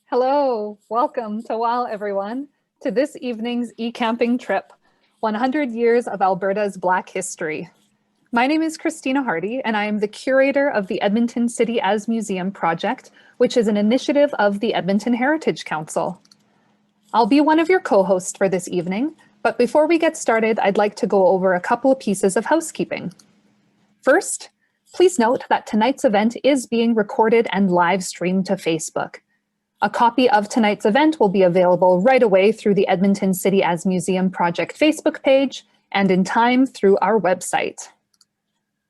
Hello, welcome to WOW everyone, to this evening's ECAMPing trip, 100 Years of Alberta's Black History. My name is Christina Hardie, and I am the curator of the Edmonton City as Museum project, which is an initiative of the Edmonton Heritage Council. I'll be one of your co-hosts for this evening, but before we get started, I'd like to go over a couple of pieces of housekeeping. First, please note that tonight's event is being recorded and live streamed to Facebook. A copy of tonight's event will be available right away through the Edmonton City as Museum project Facebook page and in time through our website.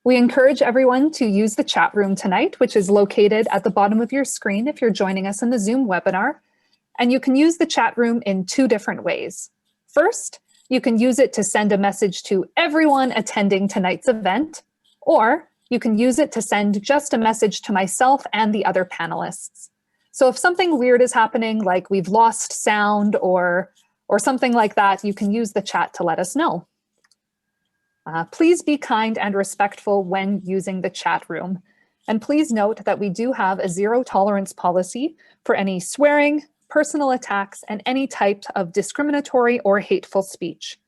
We encourage everyone to use the chat room tonight, which is located at the bottom of your screen if you're joining us in the Zoom webinar. And you can use the chat room in two different ways. First, you can use it to send a message to everyone attending tonight's event, or you can use it to send just a message to myself and the other panelists. So if something weird is happening, like we've lost sound or something like that, you can use the chat to let us know. Please be kind and respectful when using the chat room. And please note that we do have a zero tolerance policy for any swearing, personal attacks, and any type of discriminatory or hateful speech.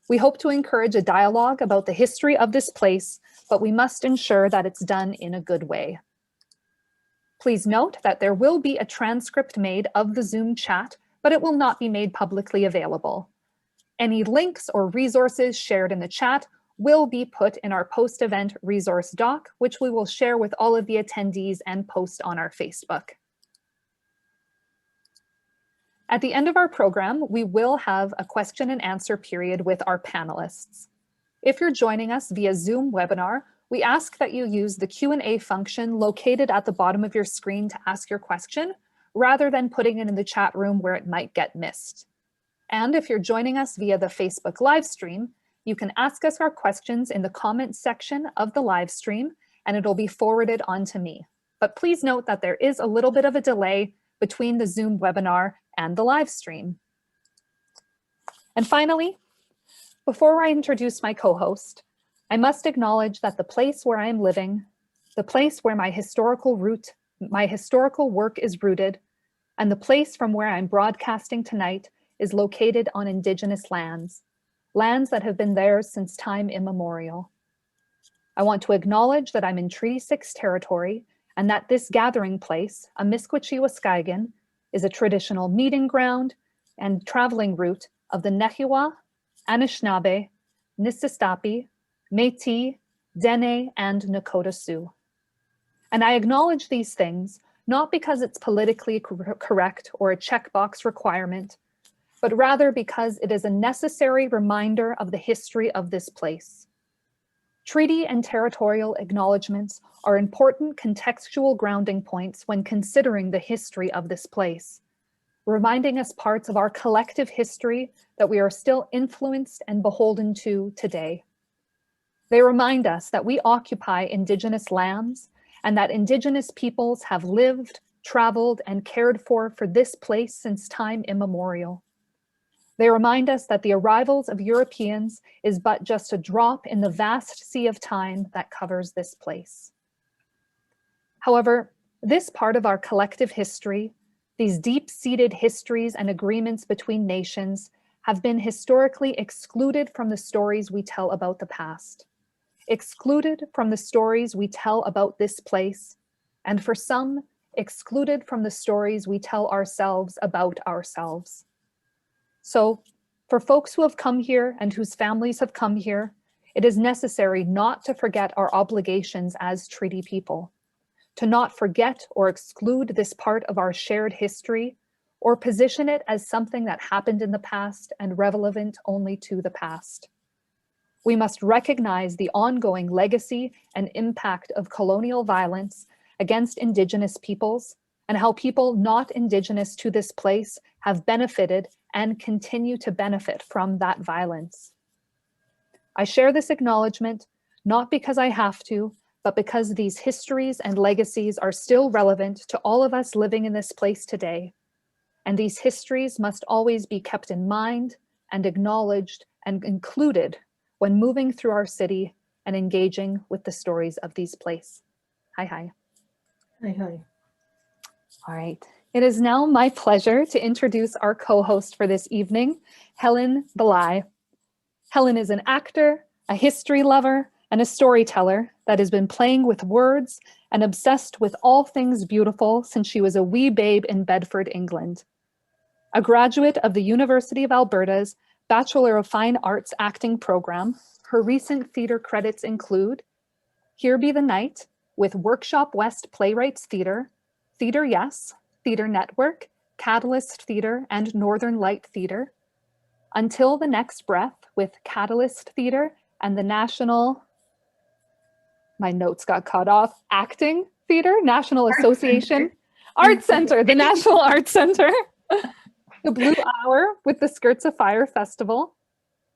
We hope to encourage a dialogue about the history of this place, but we must ensure that it's done in a good way. Please note that there will be a transcript made of the Zoom chat, but it will not be made publicly available. Any links or resources shared in the chat will be put in our post-event resource doc, which we will share with all of the attendees and post on our Facebook. At the end of our program, we will have a question and answer period with our panelists. If you're joining us via Zoom webinar, we ask that you use the Q&A function located at the bottom of your screen to ask your question, rather than putting it in the chat room where it might get missed. And if you're joining us via the Facebook live stream, you can ask us our questions in the comments section of the live stream, and it'll be forwarded on to me. But please note that there is a little bit of a delay between the Zoom webinar and the live stream. And finally, before I introduce my co-host, I must acknowledge that the place where I am living, the place where my historical work is rooted, and the place from where I'm broadcasting tonight is located on Indigenous lands, lands that have been theirs since time immemorial. I want to acknowledge that I'm in Treaty 6 territory and that this gathering place, Amiskwaciwâskahikan, is a traditional meeting ground and traveling route of the Nehiwa, Anishinaabe, Nissistapi, Métis, Dene, and Nakota Sioux. And I acknowledge these things not because it's politically correct or a checkbox requirement, but rather because it is a necessary reminder of the history of this place. Treaty and territorial acknowledgements are important contextual grounding points when considering the history of this place, reminding us parts of our collective history that we are still influenced and beholden to today. They remind us that we occupy Indigenous lands and that Indigenous peoples have lived, traveled, and cared for this place since time immemorial. They remind us that the arrivals of Europeans is but just a drop in the vast sea of time that covers this place. However, this part of our collective history, these deep-seated histories and agreements between nations, have been historically excluded from the stories we tell about the past, excluded from the stories we tell about this place, and for some, excluded from the stories we tell ourselves about ourselves. So, for folks who have come here and whose families have come here, it is necessary not to forget our obligations as treaty people, to not forget or exclude this part of our shared history, or position it as something that happened in the past and relevant only to the past. We must recognize the ongoing legacy and impact of colonial violence against Indigenous peoples and how people not Indigenous to this place have benefited and continue to benefit from that violence. I share this acknowledgement not because I have to, but because these histories and legacies are still relevant to all of us living in this place today. And these histories must always be kept in mind and acknowledged and included when moving through our city and engaging with the stories of these places. Hi, hi. Hi, hi. All right. It is now my pleasure to introduce our co-host for this evening, Helen Belay. Helen is an actor, a history lover, and a storyteller that has been playing with words and obsessed with all things beautiful since she was a wee babe in Bedford, England. A graduate of the University of Alberta's Bachelor of Fine Arts acting program, her recent theatre credits include Here Be the Night with Workshop West Playwrights Theatre, Theatre Yes, Theatre Network, Catalyst Theatre, and Northern Light Theatre, Until the Next Breath with Catalyst Theatre and the National, my notes got cut off, Acting Theatre, National Association, Art Center, the National Art Center, The Blue Hour with the Skirts of Fire Festival,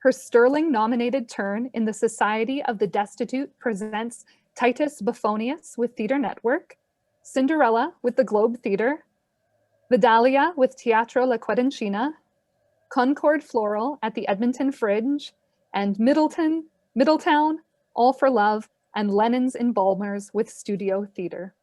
her Sterling-nominated turn in the Society of the Destitute presents Titus Buffonius with Theatre Network, Cinderella with the Globe Theatre, Vidalia with Teatro La Quedencina, Concord Floral at the Edmonton Fringe, and Middletown, All for Love, and Lennon's Embalmers with Studio Theatre.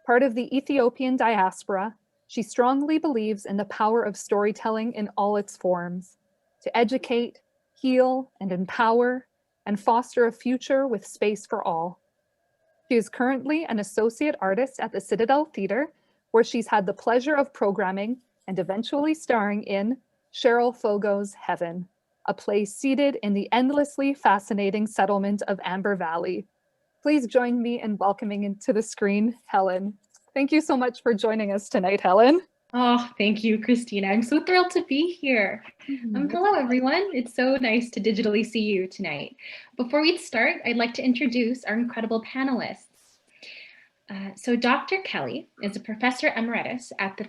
Part of the Ethiopian diaspora, she strongly believes in the power of storytelling in all its forms, to educate, heal, and empower, and foster a future with space for all. She is currently an associate artist at the Citadel Theatre, where she's had the pleasure of programming and eventually starring in Cheryl Fogo's Heaven, a play seated in the endlessly fascinating settlement of Amber Valley. Please join me in welcoming into the screen, Helen. Thank you so much for joining us tonight, Helen. Oh, thank you, Christina. I'm so thrilled to be here. Hello, everyone. It's so nice to digitally see you tonight. Before we start, I'd like to introduce our incredible panelists. So Dr. Kelly is a professor emeritus at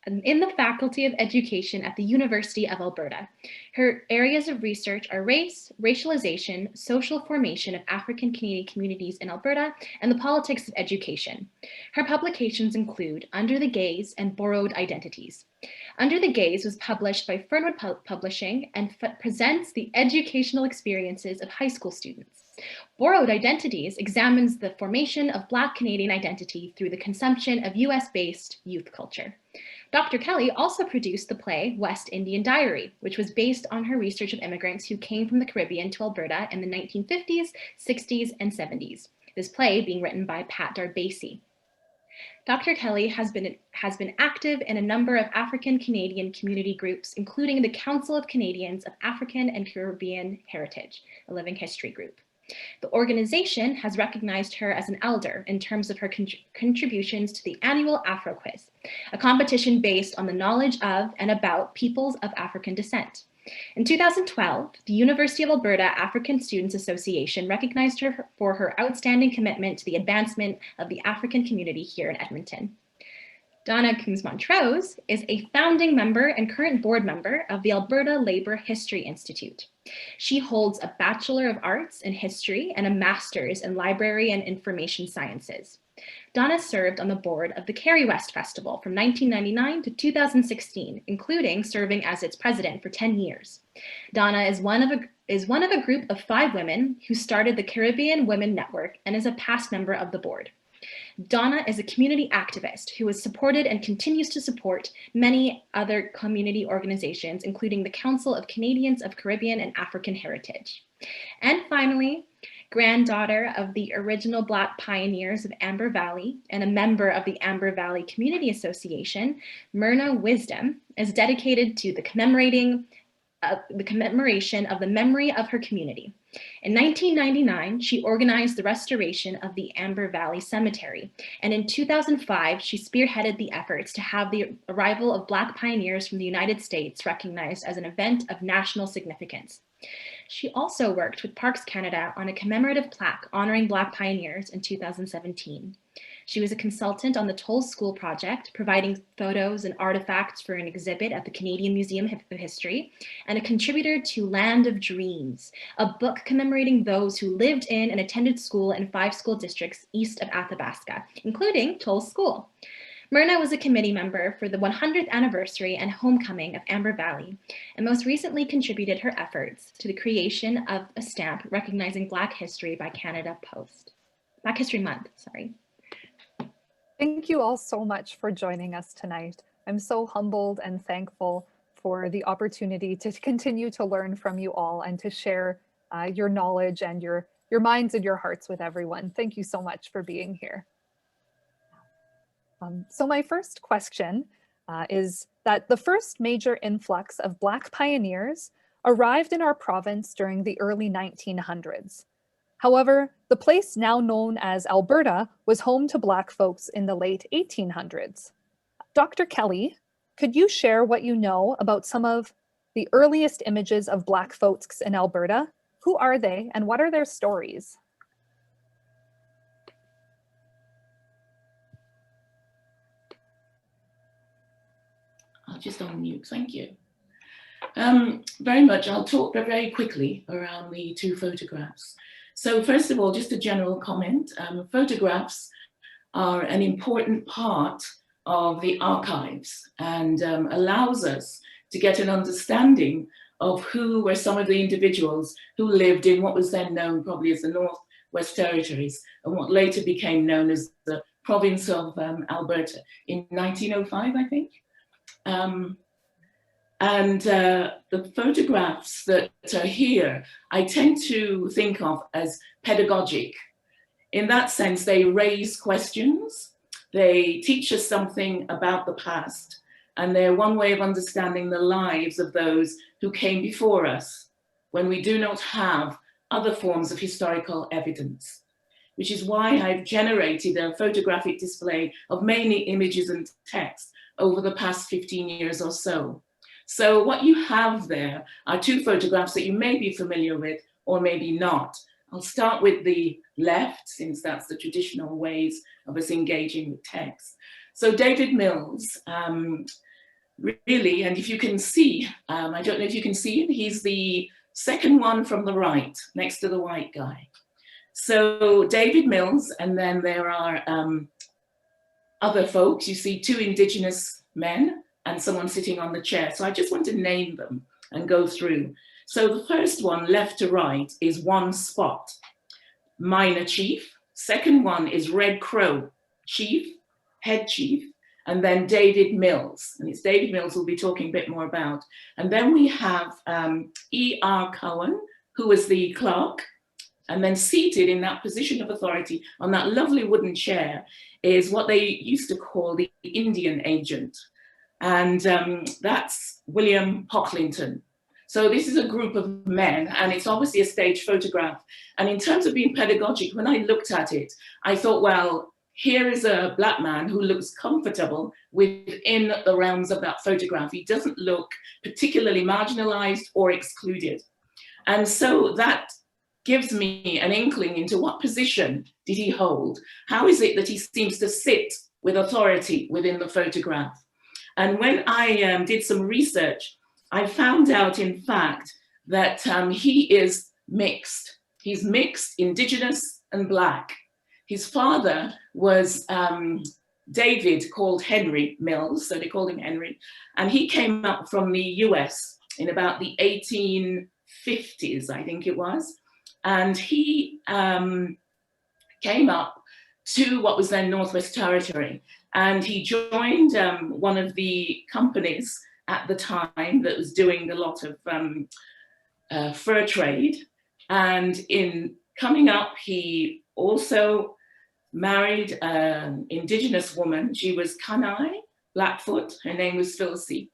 in the Faculty of Education at the University of Alberta. Her areas of research are race, racialization, social formation of African Canadian communities in Alberta, and the politics of education. Her publications include Under the Gaze and Borrowed Identities. Under the Gaze was published by Fernwood Publishing and presents the educational experiences of high school students. Borrowed Identities examines the formation of Black Canadian identity through the consumption of US-based youth culture. Dr. Kelly also produced the play West Indian Diary, which was based on her research of immigrants who came from the Caribbean to Alberta in the 1950s, 60s, and 70s. This play being written by Pat Darbasey. Dr. Kelly has been active in a number of African Canadian community groups, including the Council of Canadians of African and Caribbean Heritage, a living history group. The organization has recognized her as an elder in terms of her contributions to the annual Afro Quiz, a competition based on the knowledge of and about peoples of African descent. In 2012, the University of Alberta African Students Association recognized her for her outstanding commitment to the advancement of the African community here in Edmonton. Donna Coombs-Montrose is a founding member and current board member of the Alberta Labour History Institute. She holds a Bachelor of Arts in History and a Master's in Library and Information Sciences. Donna served on the board of the Carrie West Festival from 1999 to 2016, including serving as its president for 10 years. Donna is one of a group of 5 women who started the Caribbean Women Network and is a past member of the board. Donna is a community activist who has supported and continues to support many other community organizations, including the Council of Canadians of Caribbean and African Heritage. And finally, granddaughter of the original Black pioneers of Amber Valley and a member of the Amber Valley Community Association, Myrna Wisdom is dedicated to the commemoration of the memory of her community. In 1999, she organized the restoration of the Amber Valley Cemetery, and in 2005, she spearheaded the efforts to have the arrival of Black pioneers from the United States recognized as an event of national significance. She also worked with Parks Canada on a commemorative plaque honoring Black pioneers in 2017. She was a consultant on the Toll School project, providing photos and artifacts for an exhibit at the Canadian Museum of History, and a contributor to Land of Dreams, a book commemorating those who lived in and attended school in 5 school districts east of Athabasca, including Toll School. Myrna was a committee member for the 100th anniversary and homecoming of Amber Valley, and most recently contributed her efforts to the creation of a stamp recognizing Black History by Canada Post. Black History Month, sorry. Thank you all so much for joining us tonight. I'm so humbled and thankful for the opportunity to continue to learn from you all and to share your knowledge and your minds and your hearts with everyone. Thank you so much for being here. So my first question is that the first major influx of Black pioneers arrived in our province during the early 1900s. However, the place now known as Alberta was home to Black folks in the late 1800s. Dr. Kelly, could you share what you know about some of the earliest images of Black folks in Alberta? Who are they and what are their stories? I'll just unmute, thank you. Very much, I'll talk very quickly around the two photographs. So first of all, just a general comment. Photographs are an important part of the archives and allows us to get an understanding of who were some of the individuals who lived in what was then known probably as the Northwest Territories and what later became known as the province of Alberta in 1905, I think. The photographs that are here, I tend to think of as pedagogic. In that sense, they raise questions, they teach us something about the past, and they're one way of understanding the lives of those who came before us when we do not have other forms of historical evidence, which is why I've generated a photographic display of mainly images and text over the past 15 years or so. So what you have there are two photographs that you may be familiar with or maybe not. I'll start with the left, since that's the traditional ways of us engaging with text. So David Mills, really, and if you can see, I don't know if you can see him, he's the second one from the right, next to the white guy. So David Mills, and then there are other folks. You see two Indigenous men and someone sitting on the chair. So I just want to name them and go through. So the first one, left to right, is One Spot, Minor Chief. Second one is Red Crow Chief, Head Chief, and then David Mills. And it's David Mills we'll be talking a bit more about. And then we have E.R. Cohen, who was the clerk, and then seated in that position of authority on that lovely wooden chair is what they used to call the Indian agent. And that's William Pocklington. So this is a group of men, and it's obviously a stage photograph. And in terms of being pedagogic, when I looked at it, I thought, well, here is a Black man who looks comfortable within the realms of that photograph. He doesn't look particularly marginalized or excluded. And so that gives me an inkling into what position did he hold? How is it that he seems to sit with authority within the photograph? And when I did some research, I found out, in fact, that he is mixed. He's mixed, Indigenous and Black. His father was David, called Henry Mills, so they called him Henry, and he came up from the US in about the 1850s, I think it was. And he came up to what was then Northwest Territory. And he joined one of the companies at the time that was doing a lot of fur trade. And in coming up, he also married an Indigenous woman. She was Kanai, Blackfoot. Her name was Philsey.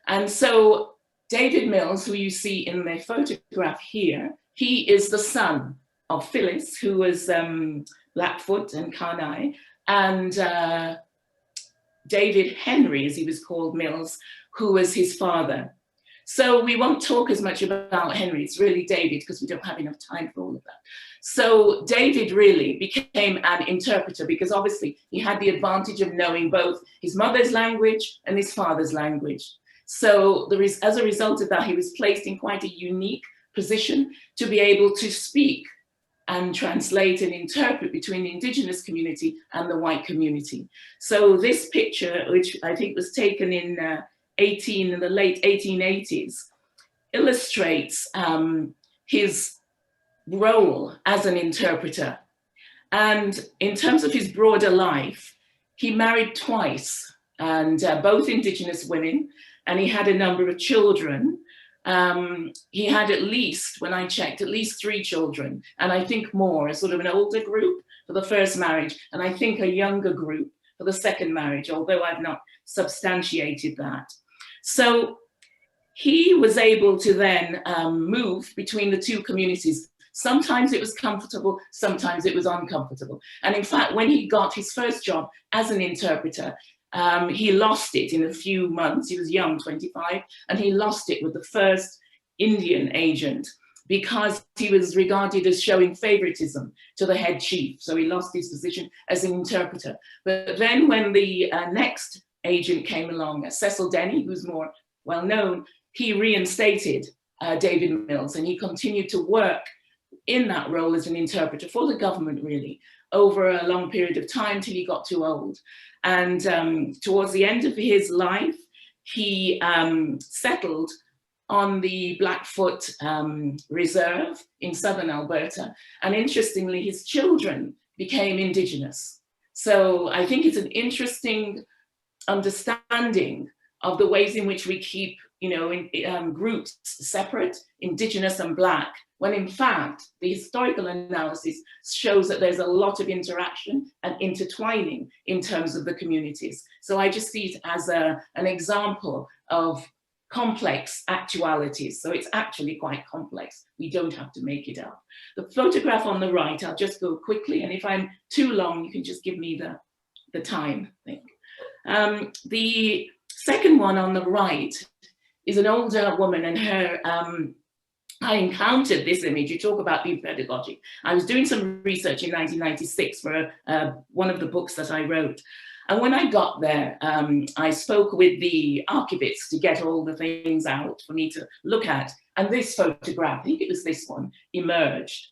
And so David Mills, who you see in the photograph here, he is the son of Phyllis, who was Blackfoot and Kanai, and David Henry, as he was called, Mills, who was his father. So we won't talk as much about Henry, it's really David, because we don't have enough time for all of that. So David really became an interpreter, because obviously he had the advantage of knowing both his mother's language and his father's language. So as a result of that, he was placed in quite a unique position to be able to speak and translate and interpret between the Indigenous community and the white community. So this picture, which I think was taken in the late 1880s, illustrates his role as an interpreter. And in terms of his broader life, he married twice, and both Indigenous women, and he had a number of children. He had at least, when I checked, at least 3 children, and I think more, sort of an older group for the first marriage, and I think a younger group for the second marriage, although I've not substantiated that. So he was able to then move between the 2 communities. Sometimes it was comfortable, sometimes it was uncomfortable. And in fact, when he got his first job as an interpreter, he lost it in a few months. He was young, 25, and he lost it with the first Indian agent because he was regarded as showing favoritism to the head chief. So he lost his position as an interpreter. But then when the next agent came along, Cecil Denny, who's more well known, he reinstated David Mills, and he continued to work in that role as an interpreter for the government, really, over a long period of time till he got too old. And towards the end of his life, he settled on the Blackfoot Reserve in southern Alberta. And interestingly, his children became Indigenous. So I think it's an interesting understanding of the ways in which we keep, you know, groups separate, Indigenous and Black, when in fact, the historical analysis shows that there's a lot of interaction and intertwining in terms of the communities. So I just see it as an example of complex actualities. So it's actually quite complex. We don't have to make it up. The photograph on the right, I'll just go quickly, and if I'm too long, you can just give me the time, I think. The second one on the right is an older woman, and her, I encountered this image. You talk about being pedagogic. I was doing some research in 1996 for one of the books that I wrote. And when I got there, I spoke with the archivist to get all the things out for me to look at. And this photograph, I think it was this one, emerged.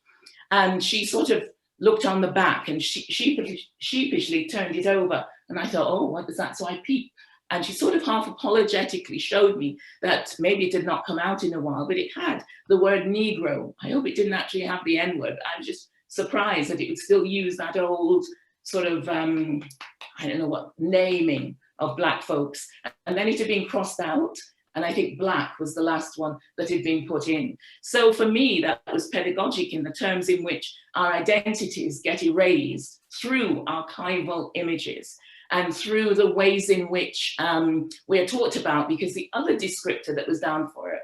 And she sort of looked on the back and sheepishly turned it over. And I thought, oh, what is that? So I peeped. And she sort of half apologetically showed me that maybe it did not come out in a while, but it had the word Negro. I hope it didn't actually have the N-word. I was just surprised that it would still use that old sort of, I don't know what, naming of Black folks. And then it had been crossed out. And I think Black was the last one that had been put in. So for me, that was pedagogic in the terms in which our identities get erased through archival images and through the ways in which we're taught about, because the other descriptor that was down for it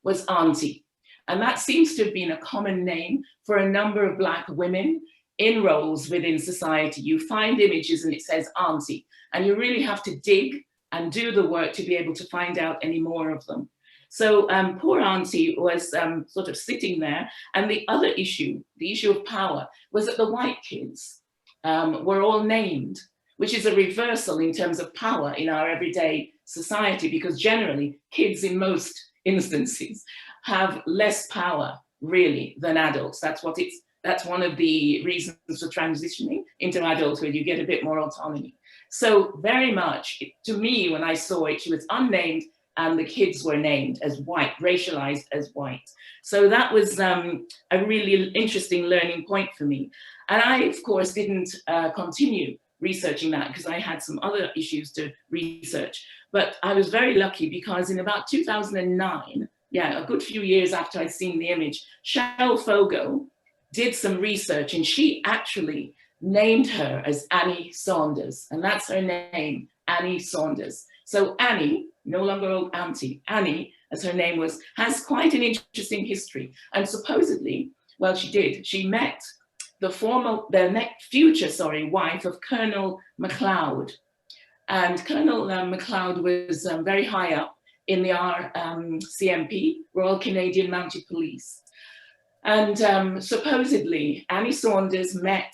was auntie. And that seems to have been a common name for a number of Black women in roles within society. You find images and it says auntie, and you really have to dig and do the work to be able to find out any more of them. So poor auntie was sort of sitting there, and the other issue, the issue of power, was that the white kids were all named, which is a reversal in terms of power in our everyday society, because generally kids in most instances have less power really than adults. That's one of the reasons for transitioning into adulthood. You get a bit more autonomy. So very much, to me, when I saw it, she was unnamed and the kids were named as white, racialized as white. So that was a really interesting learning point for me. And I, of course, didn't continue researching that because I had some other issues to research. But I was very lucky because in about 2009, a good few years after I'd seen the image, Cheryl Fogo did some research, and she actually named her as Annie Saunders, and that's her name, Annie Saunders. So Annie, no longer old auntie, Annie, as her name was, has quite an interesting history. And supposedly, well, she met the future wife of Colonel McLeod. And Colonel McLeod was very high up in the RCMP, Royal Canadian Mounted Police. And supposedly Annie Saunders met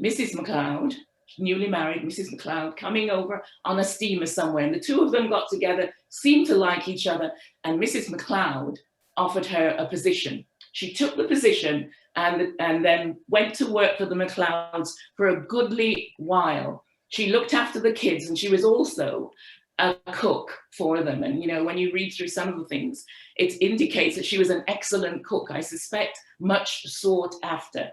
Mrs. McLeod, newly married Mrs. McLeod, coming over on a steamer somewhere. And the two of them got together, seemed to like each other, and Mrs. McLeod offered her a position. She took the position and then went to work for the McLeods for a goodly while. She looked after the kids, and she was also a cook for them. And, you know, when you read through some of the things, it indicates that she was an excellent cook, I suspect, much sought after.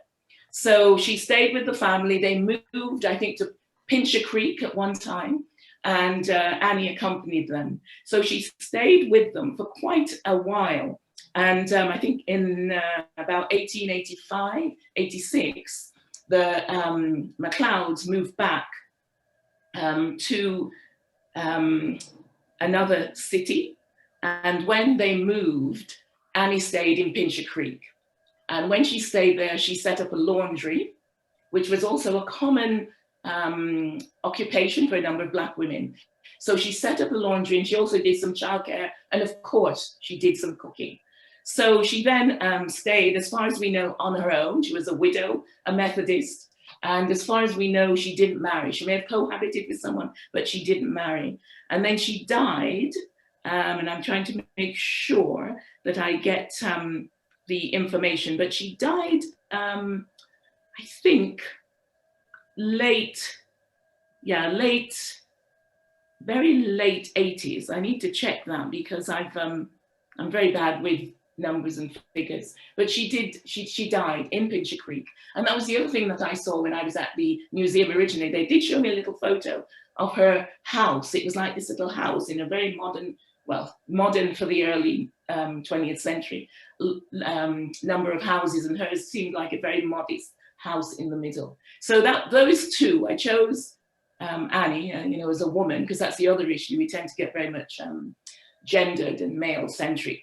So she stayed with the family. They moved, I think, to Pincher Creek at one time, and Annie accompanied them. So she stayed with them for quite a while. And I think in about 1885, 86, the McLeods moved back to another city. And when they moved, Annie stayed in Pincher Creek. And when she stayed there, she set up a laundry, which was also a common occupation for a number of Black women. So she set up a laundry, and she also did some childcare, and of course, she did some cooking. So she then stayed, as far as we know, on her own. She was a widow, a Methodist, and as far as we know, she didn't marry. She may have cohabited with someone, but she didn't marry. And then she died, and I'm trying to make sure that I get the information, but she died, I think, very late 80s. I need to check that because I'm very bad with numbers and figures, but she died in Pincher Creek. And that was the other thing that I saw when I was at the museum originally. They did show me a little photo of her house. It was like this little house in a very modern, well, modern for the early 20th century, number of houses, and hers seemed like a very modest house in the middle. So those two, I chose Annie, as a woman, because that's the other issue. We tend to get very much gendered and male-centric,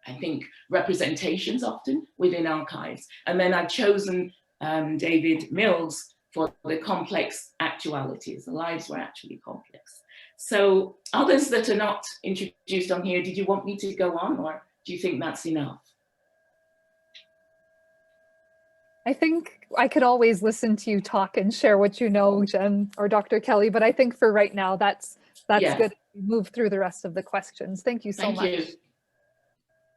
I think, representations often within archives. And then I've chosen David Mills for the complex actualities. The lives were actually complex. So others that are not introduced on here, did you want me to go on, or do you think that's enough? I think I could always listen to you talk and share what you know, Jen or Dr. Kelly, but I think for right now, that's Yeah. good. Move through the rest of the questions. Thank you so much. You.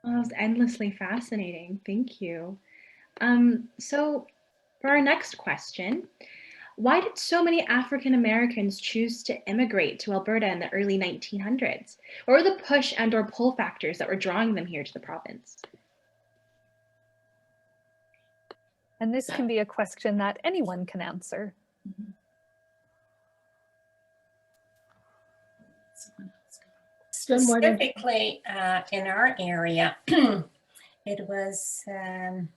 Well, that was endlessly fascinating. Thank you. So for our next question, why did so many African Americans choose to immigrate to Alberta in the early 1900s? What were the push and or pull factors that were drawing them here to the province? And this can be a question that anyone can answer. Specifically in our area, it was in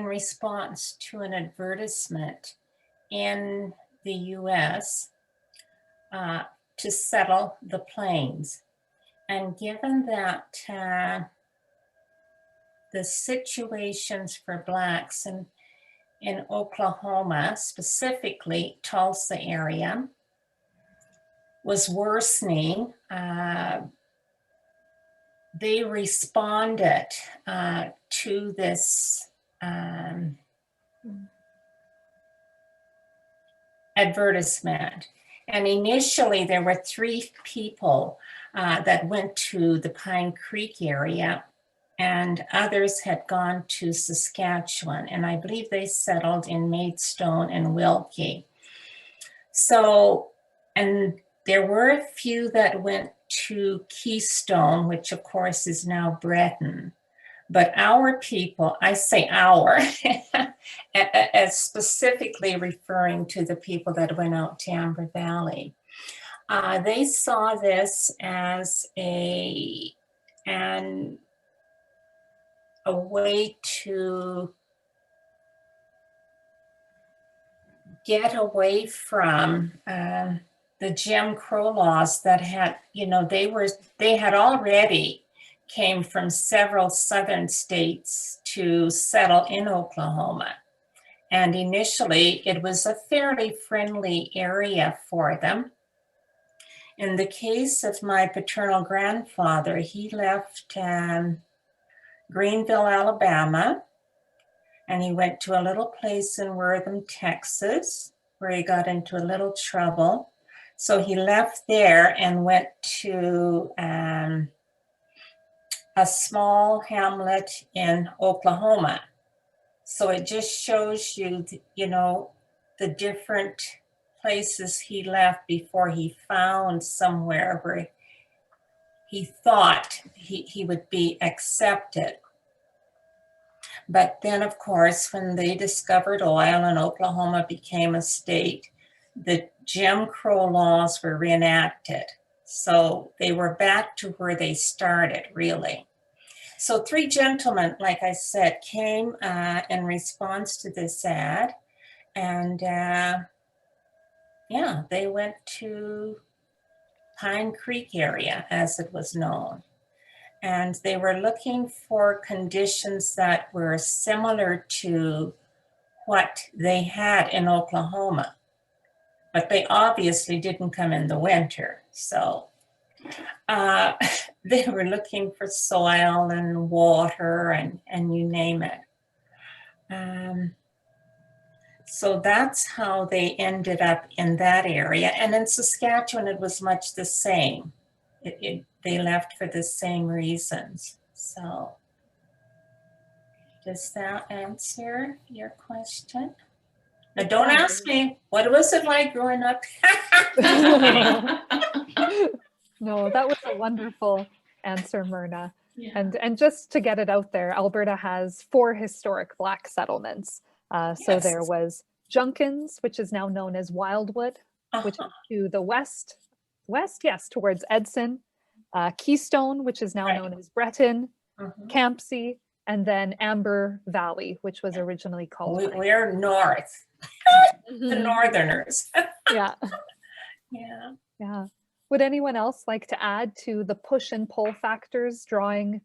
response to an advertisement in the US to settle the plains. And given that the situations for Blacks in Oklahoma, specifically Tulsa area, was worsening, they responded to this advertisement. And initially there were 3 people that went to the Pine Creek area, and others had gone to Saskatchewan, and I believe they settled in Maidstone and Wilkie. So, and there were a few that went to Keystone, which of course is now Breton. But our people, I say our, as specifically referring to the people that went out to Amber Valley, they saw this as a way to get away from the Jim Crow laws that had, they had already came from several southern states to settle in Oklahoma. And initially it was a fairly friendly area for them. In the case of my paternal grandfather, he left Greenville, Alabama, and he went to a little place in Wortham, Texas, where he got into a little trouble. So he left there and went to a small hamlet in Oklahoma. So it just shows you, the different places he left before he found somewhere where he thought he would be accepted. But then, of course, when they discovered oil and Oklahoma became a state, the Jim Crow laws were reenacted. So they were back to where they started, really. So 3 gentlemen, like I said, came in response to this ad. And yeah, they went to Pine Creek area, as it was known. And they were looking for conditions that were similar to what they had in Oklahoma. But they obviously didn't come in the winter. So they were looking for soil and water and you name it. So that's how they ended up in that area. And in Saskatchewan, it was much the same. They left for the same reasons. So does that answer your question? Now, don't ask me, what was it like growing up? No, that was a wonderful answer, Myrna. Yeah. And just to get it out there, Alberta has 4 historic Black settlements. So Yes. there was Junkins, which is now known as Wildwood, which is to the west, yes, towards Edson. Keystone, which is now Right. known as Breton, Mhm. Campsie, and then Amber Valley, which was originally called. We're north, the Mhm. northerners. Yeah. Yeah. Yeah. Would anyone else like to add to the push and pull factors drawing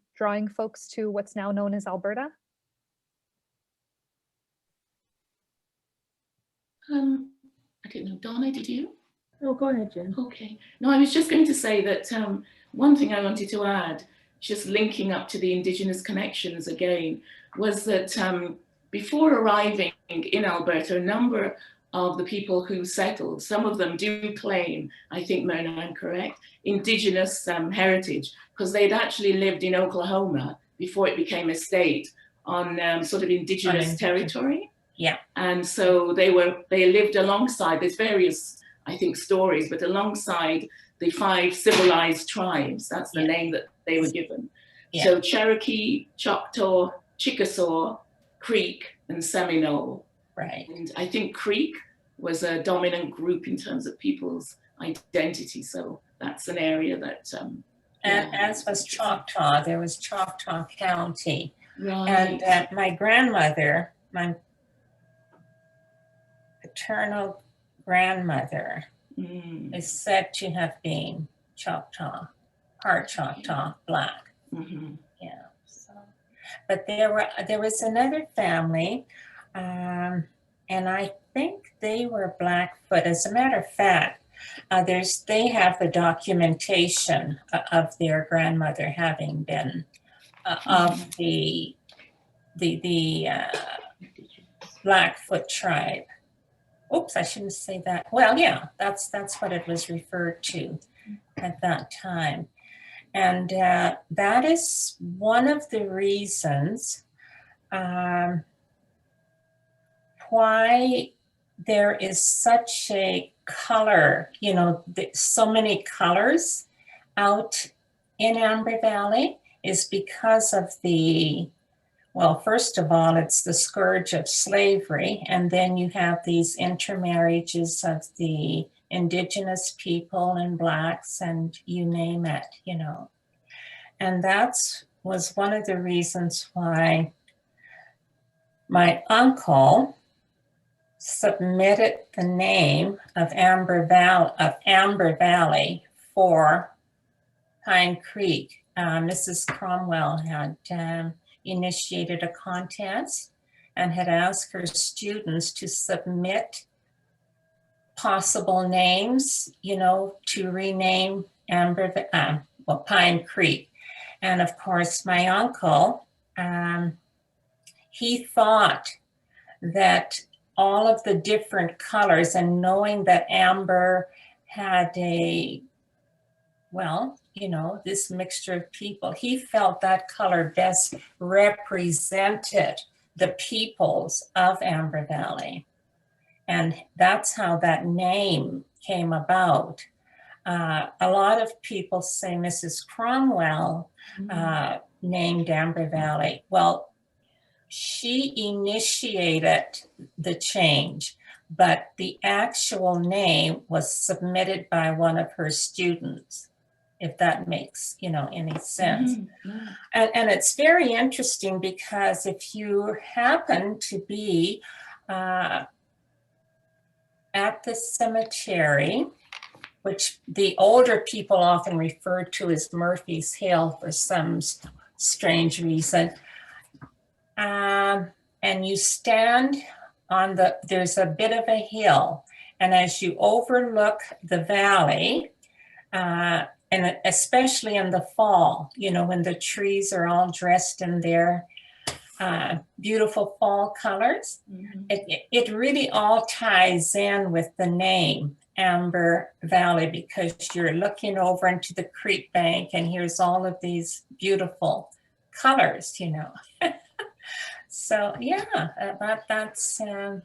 folks to what's now known as Alberta? I don't know, Donna, did you? Oh, go ahead, Jen. Okay. No, I was just going to say that one thing I wanted to add, just linking up to the Indigenous connections again, was that before arriving in Alberta, a number of the people who settled, some of them do claim, I think, Myrna, I'm correct, Indigenous heritage, because they'd actually lived in Oklahoma before it became a state on sort of Indigenous territory. Yeah. And so they lived alongside, there's various, I think, stories, but alongside the 5 civilized tribes. That's the name that they were given. Yeah. So Cherokee, Choctaw, Chickasaw, Creek, and Seminole. Right. And I think Creek was a dominant group in terms of people's identity. So that's an area that... And as was Choctaw, there was Choctaw County. Right. And my grandmother, my paternal grandmother, is said to have been Choctaw, part Choctaw, Black. Mm-hmm. Yeah. So, but there was another family, and I think they were Blackfoot. As a matter of fact, they have the documentation of their grandmother having been of the Blackfoot tribe. Oops, I shouldn't say that. Well, yeah, that's what it was referred to at that time. And that is one of the reasons why there is such a color, so many colors out in Amber Valley is because of well, first of all, it's the scourge of slavery, and then you have these intermarriages of the Indigenous people and Blacks and you name it, And that was one of the reasons why my uncle submitted the name of Amber Valley for Pine Creek. Mrs. Cromwell had initiated a contest and had asked her students to submit possible names, to rename Pine Creek. And of course, my uncle, he thought that all of the different colors, and knowing that amber had this mixture of people, he felt that color best represented the peoples of Amber Valley. And that's how that name came about. A lot of people say Mrs. Cromwell named Amber Valley. Well, she initiated the change, but the actual name was submitted by one of her students, if that makes, any sense. And it's very interesting because if you happen to be at the cemetery, which the older people often refer to as Murphy's Hill for some strange reason, and you stand on there's a bit of a hill, and as you overlook the valley, and especially in the fall, when the trees are all dressed in their beautiful fall colors, it really all ties in with the name Amber Valley, because you're looking over into the creek bank and here's all of these beautiful colors, So yeah, that's how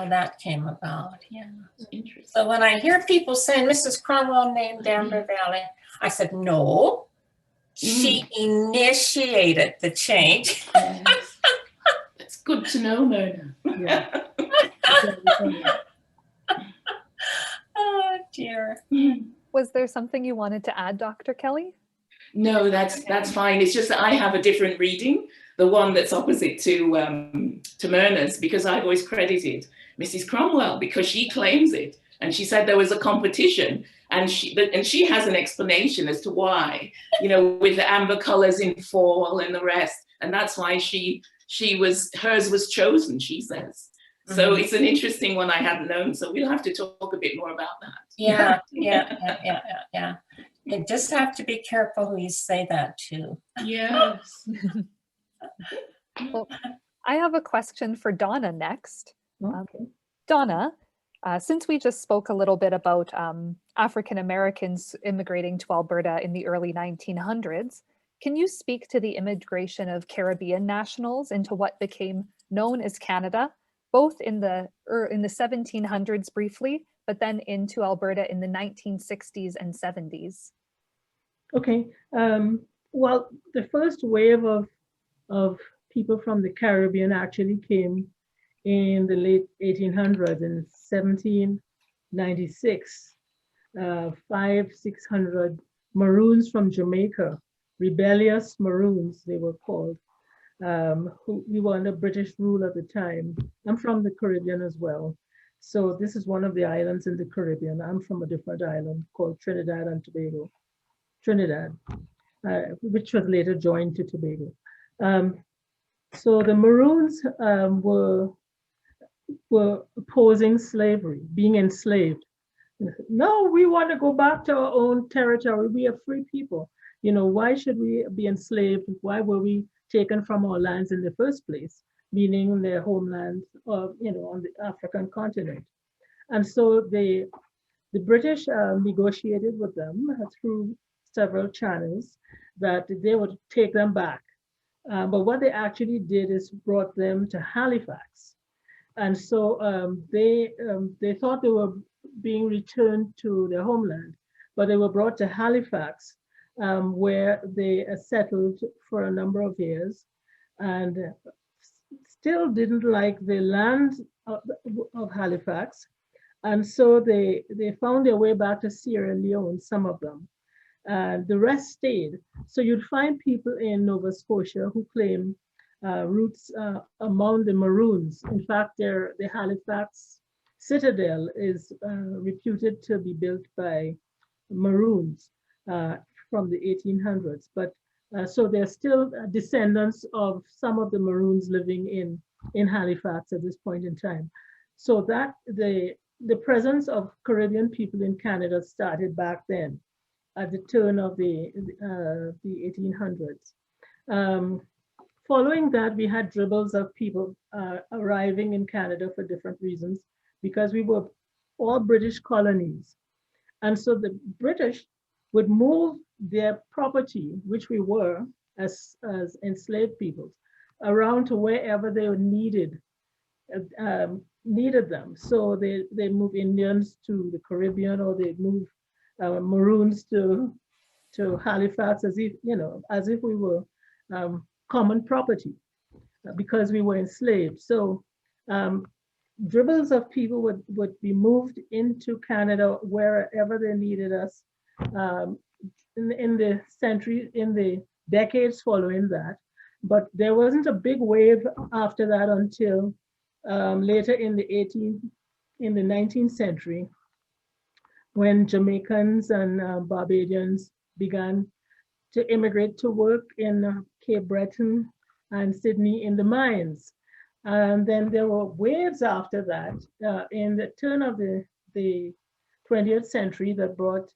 that came about. Yeah, interesting. So when I hear people saying Mrs. Cromwell named Amber Valley, I said no. She initiated the change. Yes. It's good to know, Myrna. Yeah. Oh dear. Was there something you wanted to add, Dr. Kelly? No, that's fine. It's just that I have a different reading, the one that's opposite to Myrna's, because I've always credited Mrs. Cromwell because she claims it, and she said there was a competition, and she has an explanation as to why, with the amber colors in fall and the rest, and that's why hers was chosen, she says. So it's an interesting one I hadn't known. So we'll have to talk a bit more about that. Yeah. You just have to be careful who you say that to. Yes. Well, I have a question for Donna next. Okay. Donna, since we just spoke a little bit about African Americans immigrating to Alberta in the early 1900s, can you speak to the immigration of Caribbean nationals into what became known as Canada, both in the 1700s briefly, but then into Alberta in the 1960s and 70s? Okay. Well, the first wave of people from the Caribbean actually came in the late 1800s, in 1796. 600 Maroons from Jamaica, rebellious Maroons, they were called, we were under British rule at the time. I'm from the Caribbean as well. So this is one of the islands in the Caribbean. I'm from a different island called Trinidad and Tobago. Which was later joined to Tobago. So the Maroons were opposing slavery, being enslaved. No, we want to go back to our own territory. We are free people. Why should we be enslaved? Why were we taken from our lands in the first place, meaning their homeland, on the African continent? And so the British negotiated with them through several channels that they would take them back. But what they actually did is brought them to Halifax. And so they thought they were being returned to their homeland, but they were brought to Halifax, where they settled for a number of years and still didn't like the land of Halifax. And so they found their way back to Sierra Leone, some of them. The rest stayed. So you'd find people in Nova Scotia who claim roots among the Maroons. In fact, the Halifax Citadel is reputed to be built by Maroons from the 1800s. But so they're still descendants of some of the Maroons living in Halifax at this point in time. So that the presence of Caribbean people in Canada started back then, at the turn of the 1800s. Following that, we had dribbles of people arriving in Canada for different reasons, because we were all British colonies. And so the British would move their property, which we were as enslaved peoples, around to wherever they needed them. So they move Indians to the Caribbean, or they move Maroons to Halifax, as if we were common property, because we were enslaved. So dribbles of people would be moved into Canada wherever they needed us in the decades following that. But there wasn't a big wave after that until later in the 19th century, when Jamaicans and Barbadians began to immigrate to work in Cape Breton and Sydney in the mines. And then there were waves after that in the turn of the 20th century that brought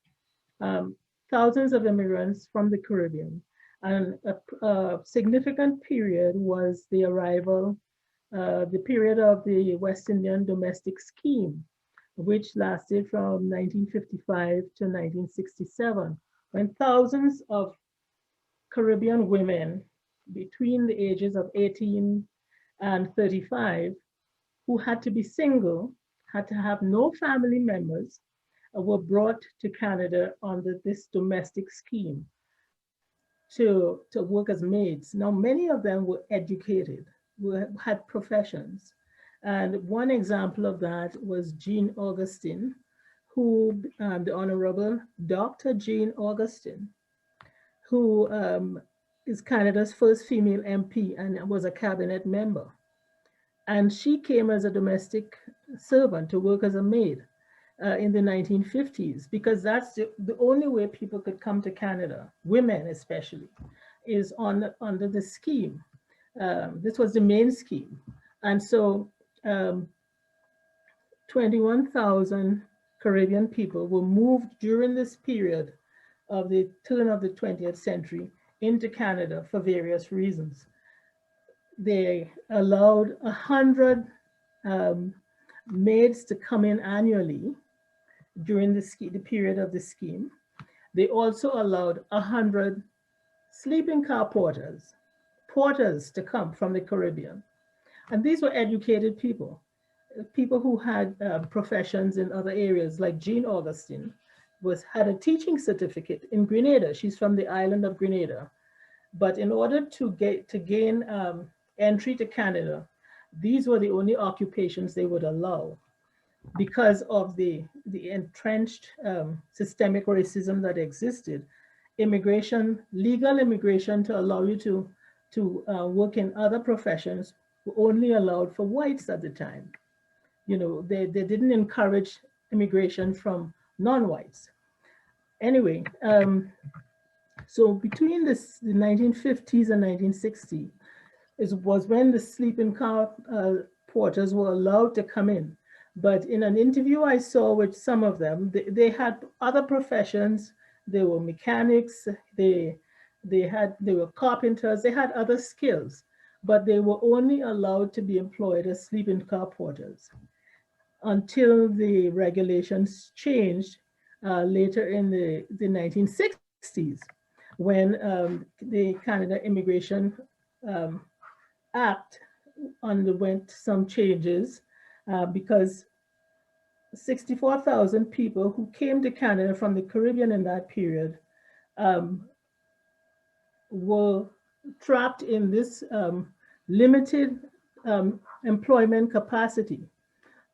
thousands of immigrants from the Caribbean. And a significant period was the arrival, the period of the West Indian domestic scheme, which lasted from 1955 to 1967, when thousands of Caribbean women between the ages of 18 and 35 who had to be single, had to have no family members, were brought to Canada under this domestic scheme to work as maids. Now, many of them were educated, had professions. And one example of that was Jean Augustine, who, the Honorable Dr. Jean Augustine, who is Canada's first female MP and was a cabinet member. And she came as a domestic servant to work as a maid in the 1950s, because that's the only way people could come to Canada, women especially, is under the scheme. This was the main scheme. And so 21,000 Caribbean people were moved during this period of the turn of the 20th century into Canada for various reasons. They allowed 100 maids to come in annually during the period of the scheme. They also allowed 100 sleeping car porters to come from the Caribbean. And these were educated people who had professions in other areas, like Jean Augustine had a teaching certificate in Grenada. She's from the island of Grenada. But in order to gain entry to Canada, these were the only occupations they would allow because of the entrenched systemic racism that existed. Legal immigration to allow you to work in other professions were only allowed for whites at the time. You know, they didn't encourage immigration from non-whites. Anyway, so between the 1950s and 1960s was when the sleeping car porters were allowed to come in. But in an interview I saw with some of them, they had other professions. They were mechanics, they were carpenters, they had other skills, but they were only allowed to be employed as sleeping car porters until the regulations changed later in the 1960s, when the Canada Immigration Act underwent some changes because 64,000 people who came to Canada from the Caribbean in that period were trapped in this limited employment capacity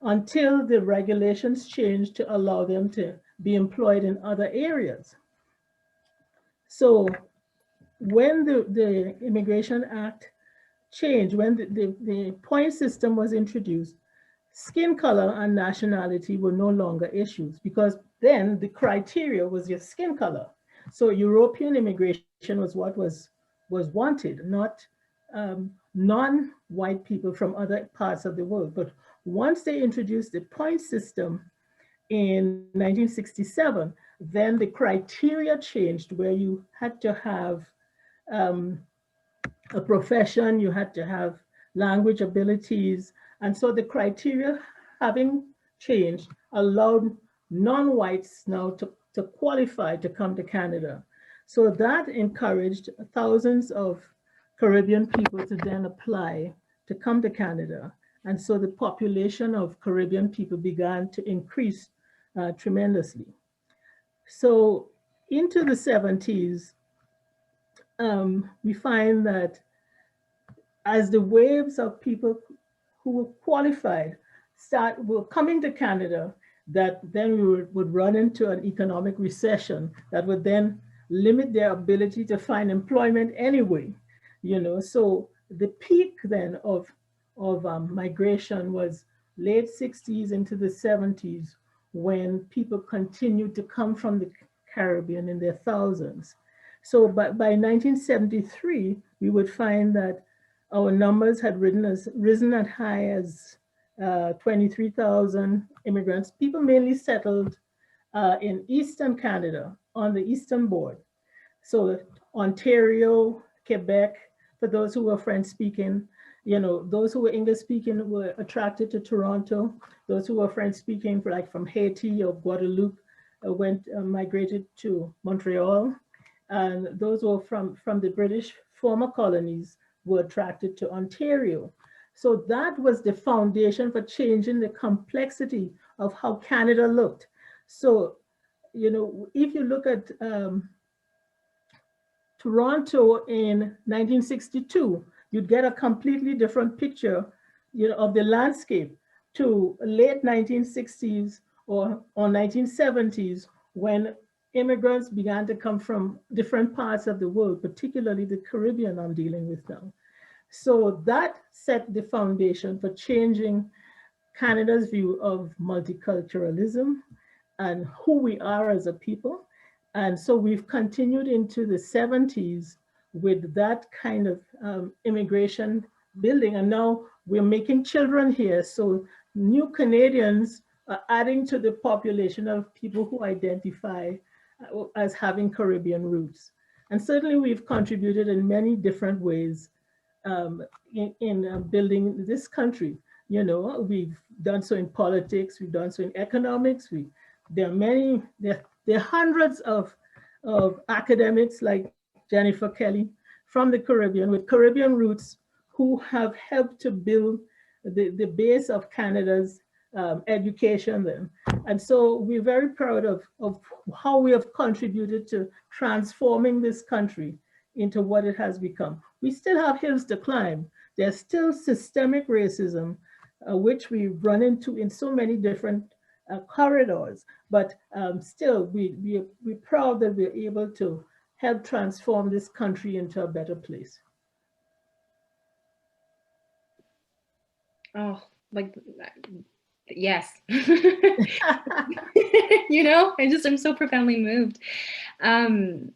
until the regulations changed to allow them to be employed in other areas. So when the Immigration Act changed, when the point system was introduced, skin color and nationality were no longer issues, because then the criteria was your skin color. So European immigration was what was wanted, not non-white people from other parts of the world. But once they introduced the point system in 1967, then the criteria changed, where you had to have a profession, you had to have language abilities. And so the criteria, having changed, allowed non-whites now to qualify to come to Canada. So that encouraged thousands of Caribbean people to then apply to come to Canada. And so the population of Caribbean people began to increase tremendously. So into the 70s, we find that as the waves of people who were qualified were coming to Canada, that then we would run into an economic recession that would then limit their ability to find employment anyway. So the peak then of migration was late 60s into the 70s, when people continued to come from the Caribbean in their thousands. So by 1973, we would find that our numbers had risen as high as 23,000 immigrants, people mainly settled in Eastern Canada on the Eastern Board. So Ontario, Quebec, for those who were French speaking, those who were English speaking were attracted to Toronto. Those who were French speaking, like from Haiti or Guadeloupe, migrated to Montreal. And those who were from the British former colonies were attracted to Ontario. So that was the foundation for changing the complexity of how Canada looked. So, if you look at Toronto in 1962, you'd get a completely different picture, of the landscape to late 1960s or 1970s, when immigrants began to come from different parts of the world, particularly the Caribbean I'm dealing with now. So that set the foundation for changing Canada's view of multiculturalism and who we are as a people. And so we've continued into the 70s with that kind of immigration building. And now we're making children here. So new Canadians are adding to the population of people who identify as having Caribbean roots. And certainly we've contributed in many different ways in building this country. We've done so in politics, we've done so in economics. There are hundreds of academics like Jennifer Kelly from the Caribbean with Caribbean roots who have helped to build the base of Canada's education then. And so we're very proud of how we have contributed to transforming this country into what it has become. We still have hills to climb. There's still systemic racism, which we've run into in so many different corridors, but still we're proud that we're able to help transform this country into a better place. Oh, yes. I'm so profoundly moved. Kind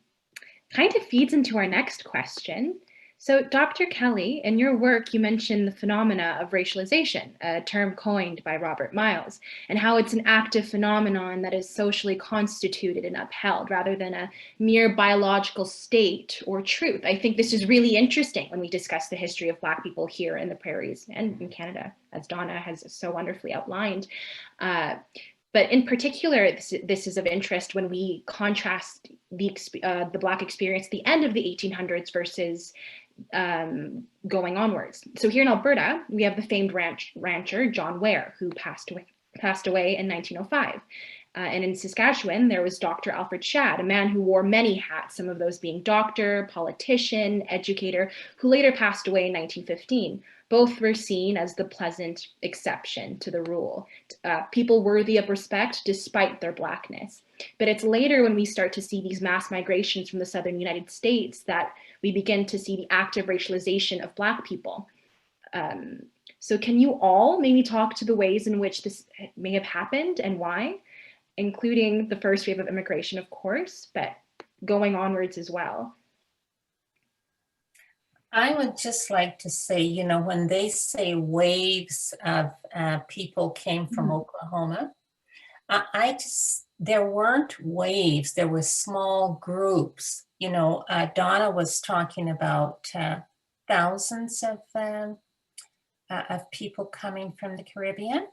of feeds into our next question. So Dr. Kelly, in your work, you mentioned the phenomena of racialization, a term coined by Robert Miles, and how it's an active phenomenon that is socially constituted and upheld rather than a mere biological state or truth. I think this is really interesting when we discuss the history of Black people here in the prairies and in Canada, as Donna has so wonderfully outlined. But in particular, this is of interest when we contrast the Black experience at the end of the 1800s versus going onwards. So here in Alberta, we have the famed rancher John Ware, who passed away in 1905. And in Saskatchewan, there was Dr. Alfred Shadd, a man who wore many hats, some of those being doctor, politician, educator, who later passed away in 1915. Both were seen as the pleasant exception to the rule, people worthy of respect despite their Blackness. But it's later when we start to see these mass migrations from the southern United States that we begin to see the active racialization of Black people. So can you all maybe talk to the ways in which this may have happened and why, including the first wave of immigration, of course, but going onwards as well? I would just like to say, when they say waves of people came from Oklahoma, there weren't waves, there were small groups. Donna was talking about thousands of people coming from the Caribbean,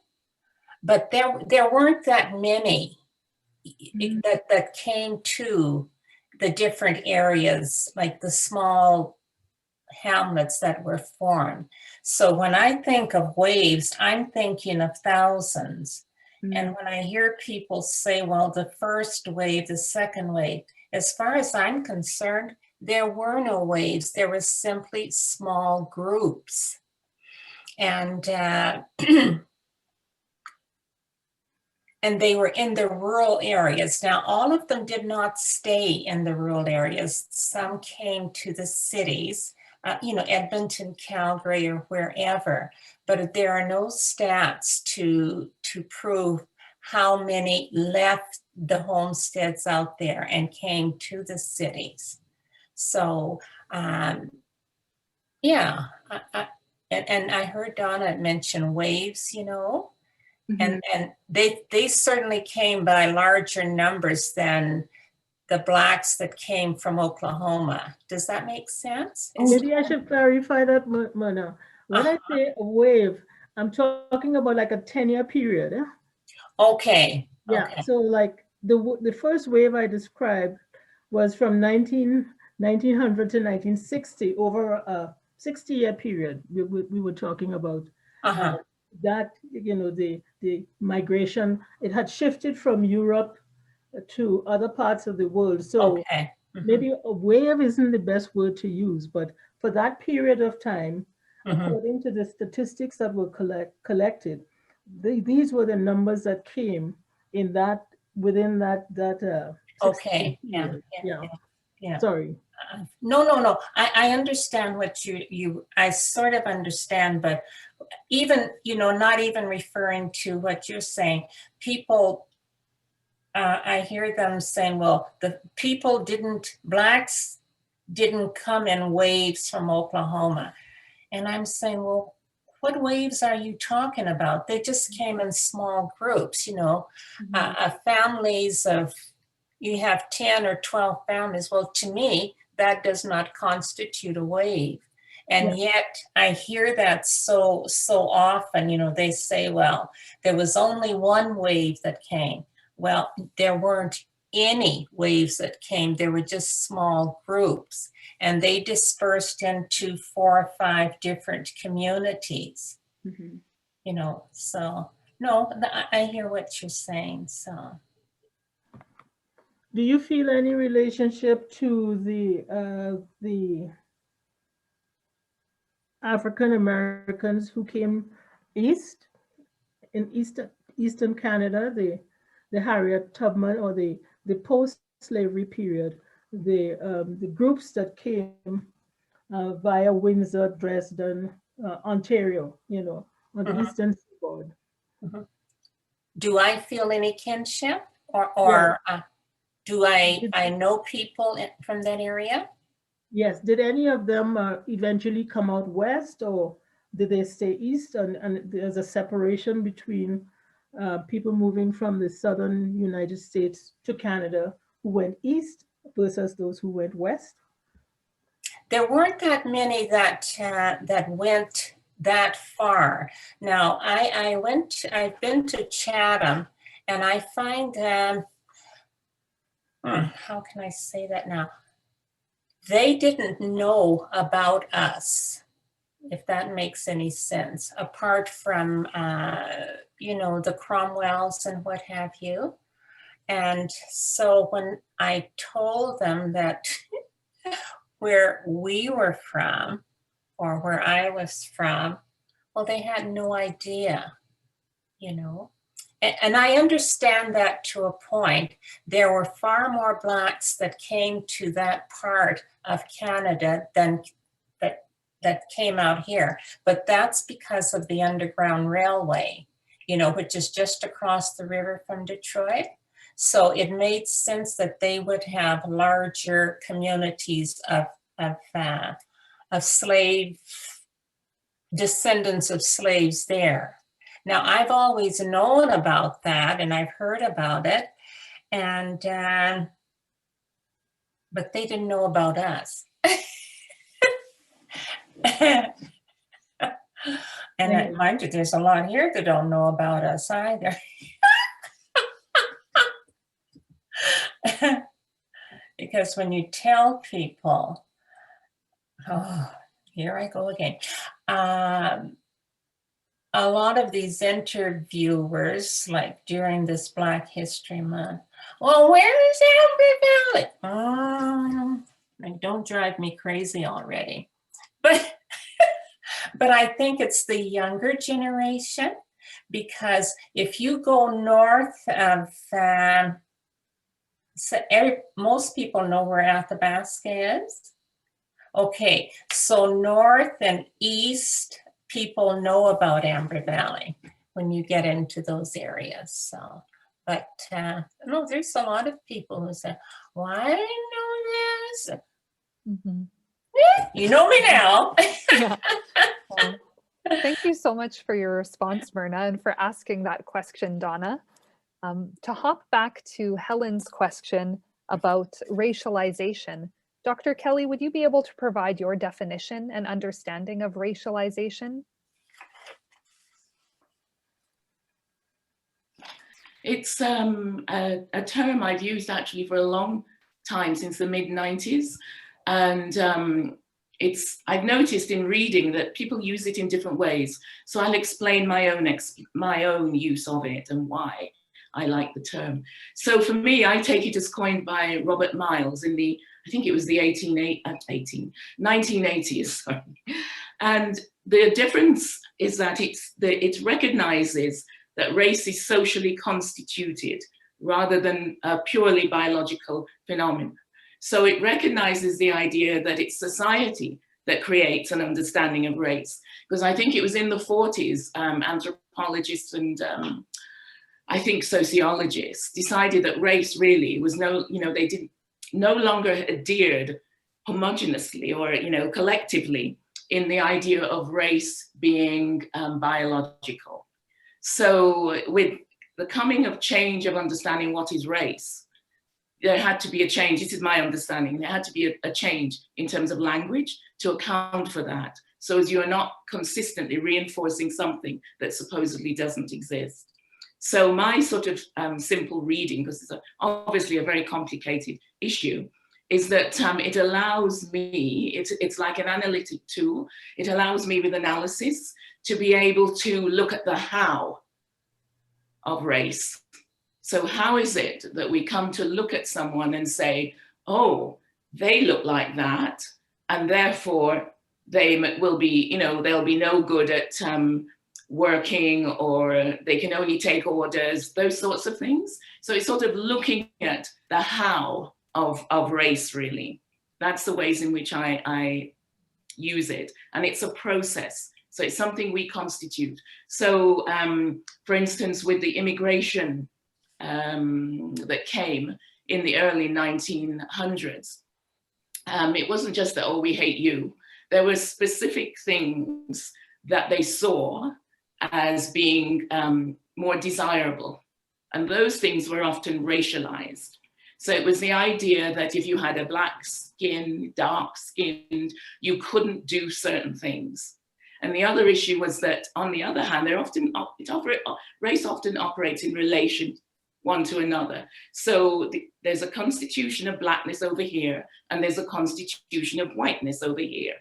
but there weren't that many that came to the different areas, like the small hamlets that were formed. So when I think of waves, I'm thinking of thousands. And when I hear people say, well, the first wave, the second wave, as far as I'm concerned, there were no waves. There were simply small groups. And and they were in the rural areas. Now, all of them did not stay in the rural areas. Some came to the cities, Edmonton, Calgary, or wherever, but there are no stats to prove how many left the homesteads out there and came to the cities. So, yeah, and I heard Donna mention waves, and they certainly came by larger numbers than the blacks that came from Oklahoma. Does that make sense? Maybe I should clarify that, Myrna. When I say a wave, I'm talking about like a 10-year period. Okay. Yeah, okay. so like the first wave I described was from 1900 to 1960, over a 60-year period. We were talking about that, the migration. It had shifted from Europe to other parts of the world. So maybe a wave isn't the best word to use, but for that period of time, according to the statistics that were collected, these were the numbers that came in that within that okay. Yeah. Sorry. No. I understand what I sort of understand, but even, not even referring to what you're saying, people, I hear them saying, well, the blacks didn't come in waves from Oklahoma. And I'm saying, well, what waves are you talking about? They just came in small groups, families of, you have 10 or 12 families. Well, to me, that does not constitute a wave. And yet I hear that so often, they say, well, there was only one wave that came. Well, there weren't any waves that came. There were just small groups, and they dispersed into 4 or 5 different communities, so no, I hear what you're saying, so. Do you feel any relationship to the African Americans who came east in Eastern Canada, the Harriet Tubman, or the post-slavery period, the groups that came via Windsor, Dresden, Ontario, on the eastern seaboard? Do I feel any kinship, or do I know people from that area? Yes. Did any of them eventually come out west, or did they stay east? And there's a separation between people moving from the southern United States to Canada who went east versus those who went west? There weren't that many that went that far. Now, I've been to Chatham, and I find how can I say that now? They didn't know about us, if that makes any sense, apart from, the Cromwells and what have you. And so when I told them that where we were from, or where I was from, well, they had no idea, And I understand that to a point. There were far more blacks that came to that part of Canada than that came out here. But that's because of the Underground Railway, which is just across the river from Detroit. So it made sense that they would have larger communities of slave descendants of slaves there. Now, I've always known about that, and I've heard about it, and but they didn't know about us. And mind you, there's a lot here that don't know about us either. Because when you tell people, here I go again. A lot of these interviewers, like during this Black History Month, well, where is Albert Valley? Don't drive me crazy already. But I think it's the younger generation because if you go north of, most people know where Athabasca is. Okay, so north and east, people know about Amber Valley when you get into those areas. So, but no, there's a lot of people who say, "Well, I didn't know this." Mhm. You know me now. Yeah. Well, thank you so much for your response, Myrna, and for asking that question, Donna. To hop back to Helen's question about racialization, Dr. Kelly, would you be able to provide your definition and understanding of racialization? It's a term I've used actually for a long time, since the mid-90s. And I've noticed in reading that people use it in different ways. So I'll explain my own use of it and why I like the term. So for me, I take it as coined by Robert Miles in the, I think it was the 1980s. Sorry. And the difference is that it recognizes that race is socially constituted rather than a purely biological phenomenon. So it recognizes the idea that it's society that creates an understanding of race. Because I think it was in the 40s, anthropologists and I think sociologists decided that race really was no longer adhered homogeneously or, collectively in the idea of race being biological. So with the coming of change of understanding what is race, there had to be a change. This is my understanding. There had to be a change in terms of language to account for that. So as you are not consistently reinforcing something that supposedly doesn't exist. So my sort of simple reading, because it's obviously a very complicated issue, is that it allows me, it's like an analytic tool. It allows me with analysis to be able to look at the how of race. So how is it that we come to look at someone and say, oh, they look like that, and therefore they will be, they'll be no good at working, or they can only take orders, those sorts of things. So it's sort of looking at the how of race, really. That's the ways in which I use it. And it's a process. So it's something we constitute. So for instance, with the immigration that came in the early 1900s, it wasn't just that, oh, we hate you. There were specific things that they saw as being more desirable. And those things were often racialized. So it was the idea that if you had a black skin, dark skinned, you couldn't do certain things. And the other issue was that, on the other hand, race often operates in relation one to another. So there's a constitution of blackness over here, and there's a constitution of whiteness over here.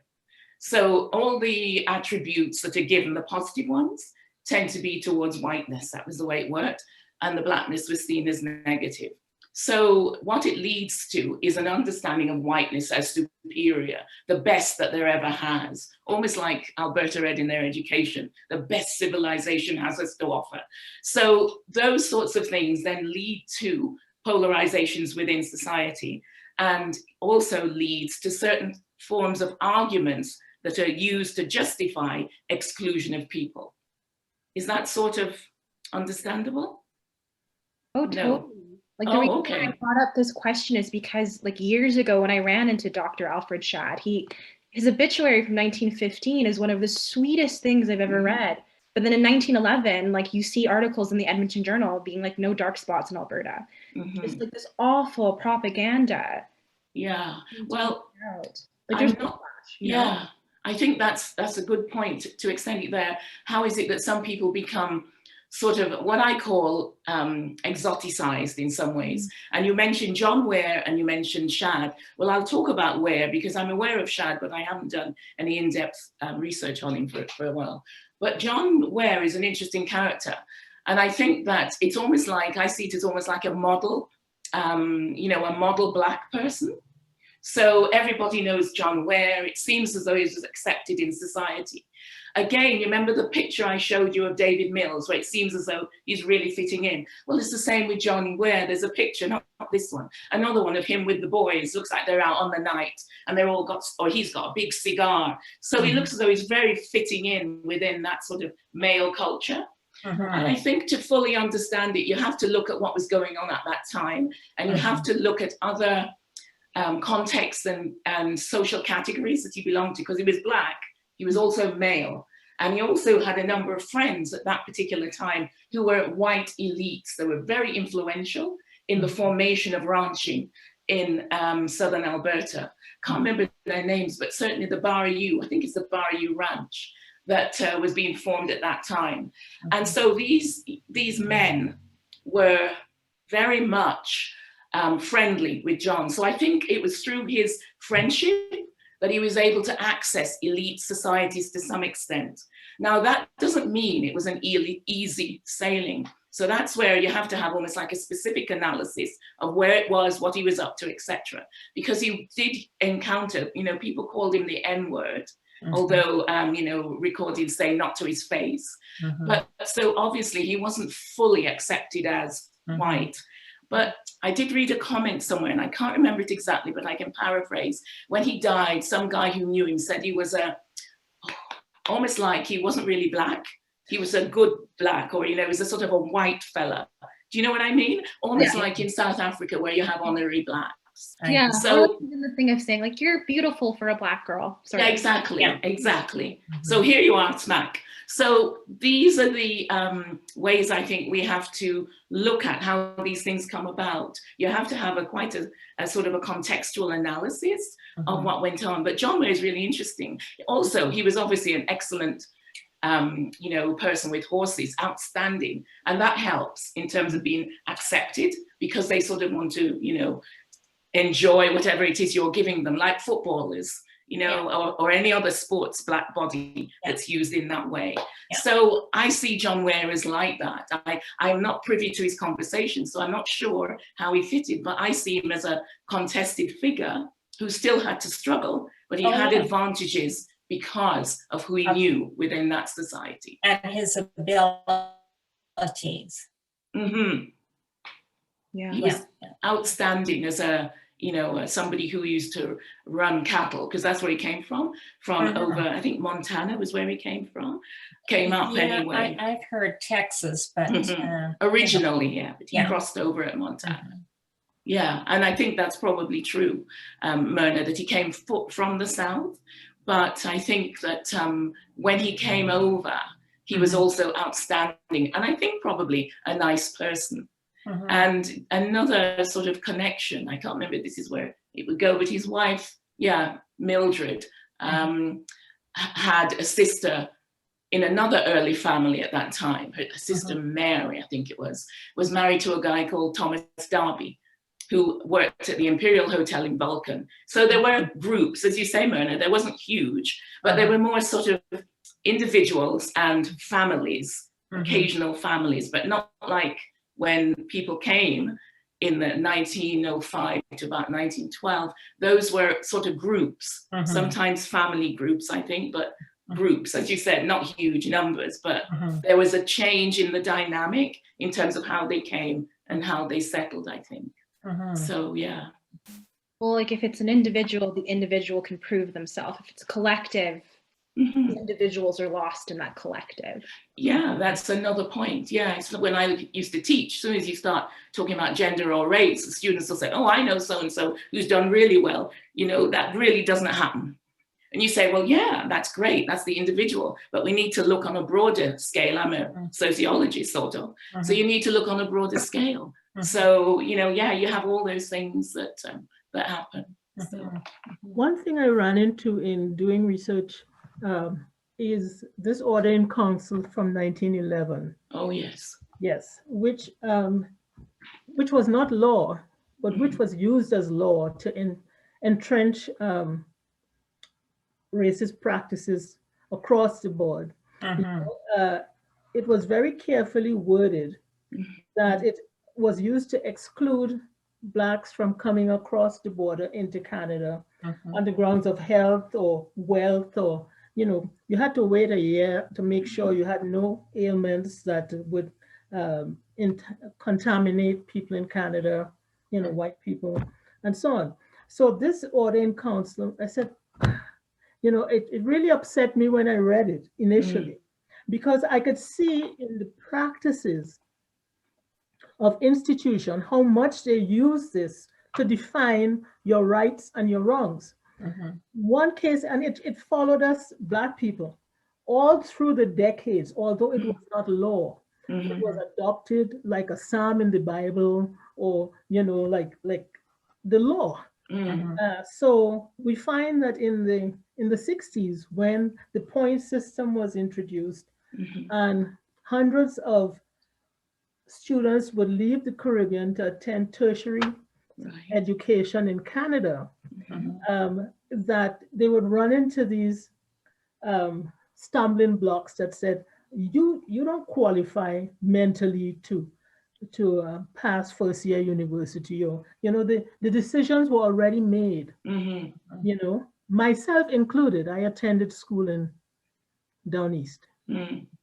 So all the attributes that are given, the positive ones, tend to be towards whiteness. That was the way it worked. And the blackness was seen as negative. So what it leads to is an understanding of whiteness as superior, the best that there ever has, almost like Alberta read in their education, the best civilization has us to offer. So those sorts of things then lead to polarizations within society, and also leads to certain forms of arguments that are used to justify exclusion of people. Is that sort of understandable? Oh, totally. No. Like the reason why I brought up this question is because, like, years ago when I ran into Dr. Alfred Shad, his obituary from 1915 is one of the sweetest things I've ever read. But then in 1911, like, you see articles in the Edmonton Journal being like, no dark spots in Alberta. It's like this awful propaganda. Yeah. Well, like, there's no yeah. I think that's a good point to extend it there. How is it that some people become sort of what I call exoticized in some ways? And you mentioned John Ware and you mentioned Shad. Well, I'll talk about Ware because I'm aware of Shad, but I haven't done any in-depth research on him for a while. But John Ware is an interesting character. And I think that it's almost like, I see it as almost like a model, a model Black person. So everybody knows John Ware. It seems as though he was accepted in society. Again, you remember the picture I showed you of David Mills, where it seems as though he's really fitting in. Well, it's the same with John Ware. There's a picture, not this one, another one of him with the boys. Looks like they're out on the night, and they're all got, or he's got a big cigar. So he looks as though he's very fitting in within that sort of male culture. And I think to fully understand it, you have to look at what was going on at that time, and you have to look at other contexts and social categories that he belonged to, because he was Black. He was also male, and he also had a number of friends at that particular time who were white elites. They were very influential in the formation of ranching in southern Alberta. Can't remember their names, but certainly the Barayou, I think it's the Barayou Ranch, that was being formed at that time. And so these men were very much friendly with John. So I think it was through his friendship that he was able to access elite societies to some extent. Now, that doesn't mean it was an easy sailing. So that's where you have to have almost like a specific analysis of where it was, what he was up to, etc. Because he did encounter, you know, people called him the N-word, although, you know, recordings say not to his face. But so obviously he wasn't fully accepted as white. But I did read a comment somewhere, and I can't remember it exactly, but I can paraphrase. When he died, some guy who knew him said he was almost like he wasn't really Black. He was a good Black, or, you know, he was a sort of a white fella. Do you know what I mean? Almost like in South Africa, where you have honorary Blacks. Yeah, so even the thing of saying, like, you're beautiful for a Black girl. Sorry. Yeah, exactly, exactly. So here you are, smack. So these are the ways I think we have to look at how these things come about. You have to have quite a sort of a contextual analysis of what went on. But John Ware is really interesting. Also, he was obviously an excellent you know, person with horses, outstanding. And that helps in terms of being accepted, because they sort of want to, you know, enjoy whatever it is you're giving them, like footballers, you know, or any other sports Black body that's used in that way. So I see John Ware as like that. I'm not privy to his conversation, so I'm not sure how he fitted, but I see him as a contested figure who still had to struggle, but he had advantages because of who he knew within that society. And his abilities. He was outstanding as a, you know, somebody who used to run cattle, because that's where he came from over, I think Montana was where he came up anyway. I've heard Texas, but originally, but he crossed over at Montana. Yeah, and I think that's probably true, Myrna, that he came from the South, but I think that when he came over, he was also outstanding, and I think probably a nice person. And another sort of connection, I can't remember if this is where it would go, but his wife, Mildred, had a sister in another early family at that time. Her sister Mary, I think it was married to a guy called Thomas Darby, who worked at the Imperial Hotel in Vulcan. So there were groups, as you say, Myrna, there wasn't huge, but there were more sort of individuals and families, occasional families, but not like when people came in the 1905 to about 1912, those were sort of groups, sometimes family groups, I think, but groups, as you said, not huge numbers, but there was a change in the dynamic in terms of how they came and how they settled, I think. So, yeah. Well, like if it's an individual, the individual can prove themselves. If it's collective, the individuals are lost in that collective. Yeah, that's another point. Yeah, it's when I used to teach, as soon as you start talking about gender or race, the students will say, oh, I know so-and-so who's done really well. You know, that really doesn't happen. And you say, well, yeah, that's great. That's the individual. But we need to look on a broader scale. I'm a sociologist, sort of. So you need to look on a broader scale. So, you know, yeah, you have all those things that happen. So. One thing I ran into in doing research is this order in council from 1911. Oh, yes. Yes, which was not law, but which was used as law to entrench racist practices across the board. It was very carefully worded that it was used to exclude Blacks from coming across the border into Canada Mhm. on the grounds of health or wealth, or, you know, you had to wait a year to make sure you had no ailments that would contaminate people in Canada, you know, white people, and so on. So this order in council, I said, you know, it really upset me when I read it initially, because I could see in the practices of institution how much they use this to define your rights and your wrongs. Mhm. One case, and it followed us, Black people, all through the decades, although it was not law. It was adopted like a psalm in the Bible, or, you know, like the law. So we find that in the 60s, when the point system was introduced, and hundreds of students would leave the Caribbean to attend tertiary education in Canada, that they would run into these stumbling blocks that said, you don't qualify mentally to pass first year university, or, you know, the decisions were already made. You know, myself included, I attended school in Down East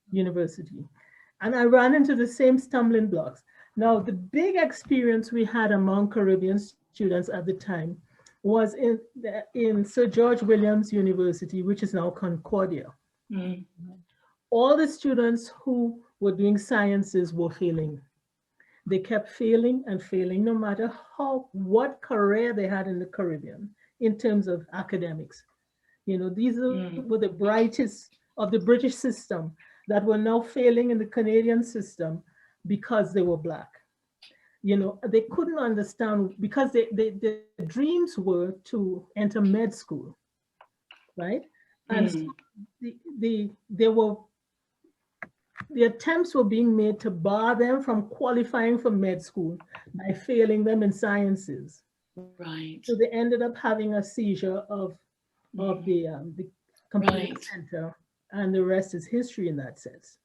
University, and I ran into the same stumbling blocks. Now, the big experience we had among Caribbean students at the time was in Sir George Williams University, which is now Concordia. All the students who were doing sciences were failing. They kept failing and failing, no matter what career they had in the Caribbean in terms of academics. You know, these were the brightest of the British system that were now failing in the Canadian system because they were Black. You know, they couldn't understand, because their dreams were to enter med school, right? And so the attempts were being made to bar them from qualifying for med school by failing them in sciences. Right. So they ended up having a seizure of the computer center, and the rest is history in that sense.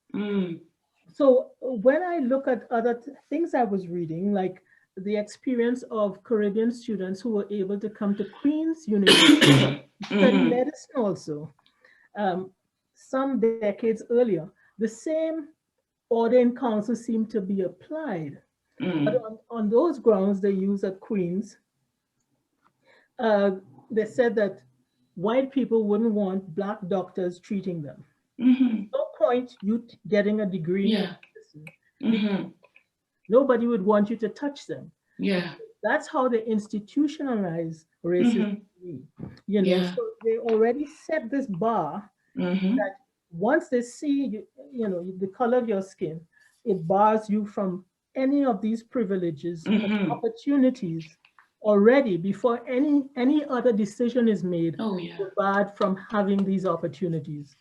So when I look at other things I was reading, like the experience of Caribbean students who were able to come to Queen's University, study medicine also, some decades earlier, the same order in council seemed to be applied. But on those grounds they use at Queen's, they said that white people wouldn't want Black doctors treating them. No point you getting a degree in medicine. Nobody would want you to touch them. That's how they institutionalize racism. You know, so they already set this bar that once they see you know, the color of your skin, it bars you from any of these privileges, opportunities already before any other decision is made. You're barred from having these opportunities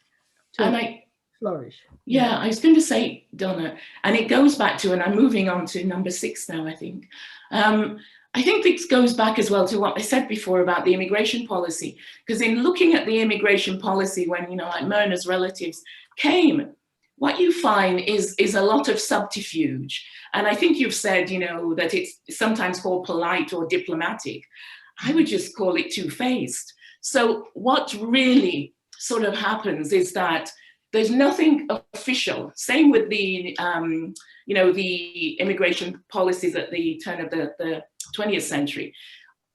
to flourish. I was going to say, Donna, and it goes back to, and I'm moving on to number 6 now, I think. I think this goes back as well to what I said before about the immigration policy, because in looking at the immigration policy, when, you know, like Myrna's relatives came, what you find is a lot of subterfuge. And I think you've said, you know, that it's sometimes called polite or diplomatic. I would just call it two-faced. So what really sort of happens is that there's nothing official. Same with the, you know, the immigration policies at the turn of the 20th century.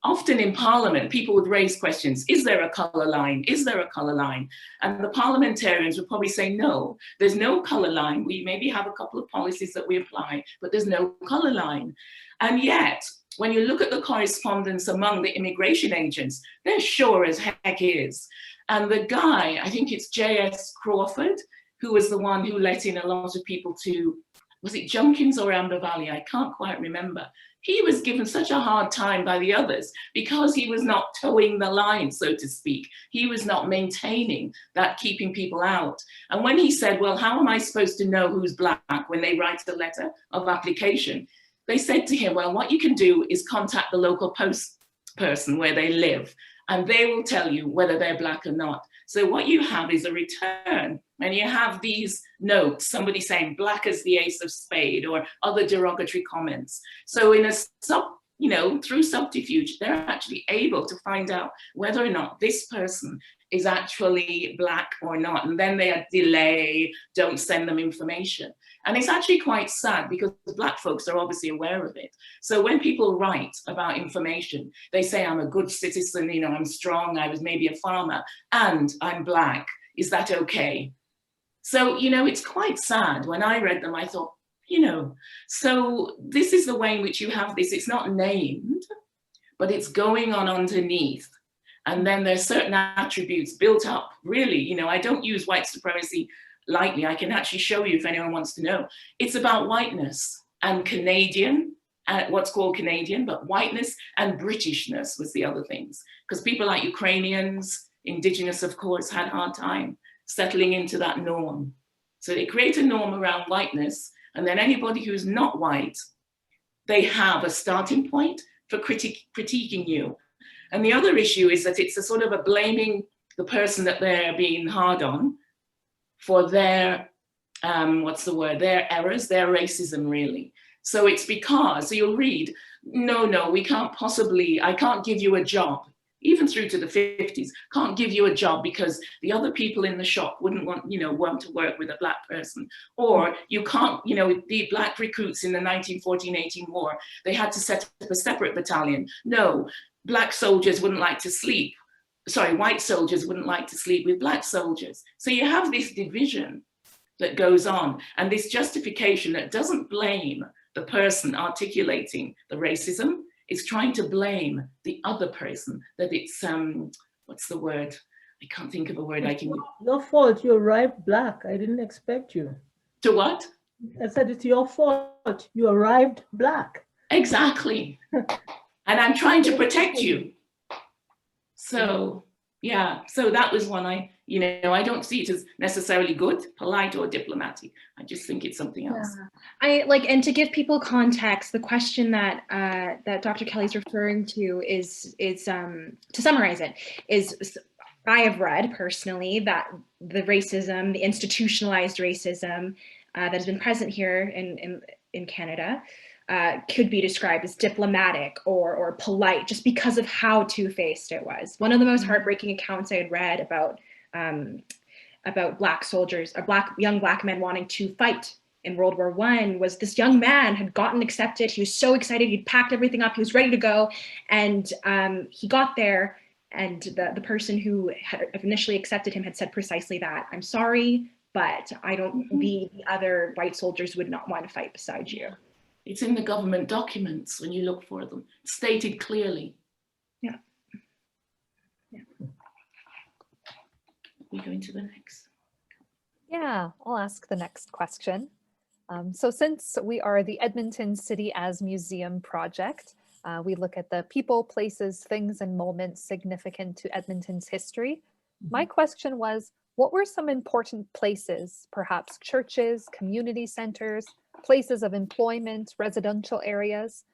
Often in Parliament, people would raise questions. Is there a colour line? Is there a colour line? And the parliamentarians would probably say, no, there's no colour line. We maybe have a couple of policies that we apply, but there's no colour line. And yet, when you look at the correspondence among the immigration agents, there sure as heck is. And the guy, I think it's J.S. Crawford, who was the one who let in a lot of people to, was it Junkins or Amber Valley? I can't quite remember. He was given such a hard time by the others because he was not towing the line, so to speak. He was not maintaining that, keeping people out. And when he said, well, how am I supposed to know who's Black when they write a letter of application? They said to him, well, what you can do is contact the local post person where they live, and they will tell you whether they're Black or not. So what you have is a return, and you have these notes, somebody saying Black as the ace of spade, or other derogatory comments. So in a you know, through subterfuge, they're actually able to find out whether or not this person is actually Black or not. And then they delay, don't send them information. And it's actually quite sad because Black folks are obviously aware of it. So when people write about information, they say, I'm a good citizen, you know, I'm strong, I was maybe a farmer, and I'm Black. Is that okay? So, you know, it's quite sad. When I read them, I thought, you know, so this is the way in which you have this. It's not named, but it's going on underneath. And then there's certain attributes built up, really. You know, I don't use white supremacy lightly. I can actually show you if anyone wants to know. It's about whiteness and Canadian, what's called Canadian, but whiteness and Britishness was the other things. Because people like Ukrainians, Indigenous, of course, had a hard time settling into that norm. So they create a norm around whiteness, and then anybody who's not white, they have a starting point for critiquing you. And the other issue is that it's a sort of a blaming the person that they're being hard on for their, their errors, their racism, really. So it's because, so you'll read, no, we can't possibly, I can't give you a job, even through to the 50s, can't give you a job because the other people in the shop wouldn't want, you know, want to work with a Black person. Or you can't, you know, the Black recruits in the 1914-18 war, they had to set up a separate battalion. No, Black soldiers wouldn't like to sleep. Sorry, white soldiers wouldn't like to sleep with Black soldiers. So you have this division that goes on, and this justification that doesn't blame the person articulating the racism. It's trying to blame the other person, that it's, what's the word? I can't think of a word I can use. Your fault, you arrived Black. I didn't expect you. To what? I said, it's your fault, you arrived Black. Exactly. And I'm trying to protect you. So, yeah, so that was one you know, I don't see it as necessarily good, polite, or diplomatic. I just think it's something else. Yeah. And to give people context, the question that that Dr. Kelly's referring to is to summarize it, is I have read personally that the racism, the institutionalized racism that has been present here in Canada could be described as diplomatic or polite, just because of how two-faced it was. One of the most heartbreaking accounts I had read about Black soldiers, young Black men wanting to fight in World War I, was this young man had gotten accepted. He was so excited, he'd packed everything up, he was ready to go, and he got there, and the person who had initially accepted him had said precisely that. I'm sorry, but I don't. The other white soldiers would not want to fight beside you. It's in the government documents when you look for them, stated clearly. Yeah. We go into the next. Yeah, I'll ask the next question. So since we are the Edmonton City as Museum project, we look at the people, places, things, and moments significant to Edmonton's history. My question was, what were some important places, perhaps churches, community centers, places of employment, residential areas?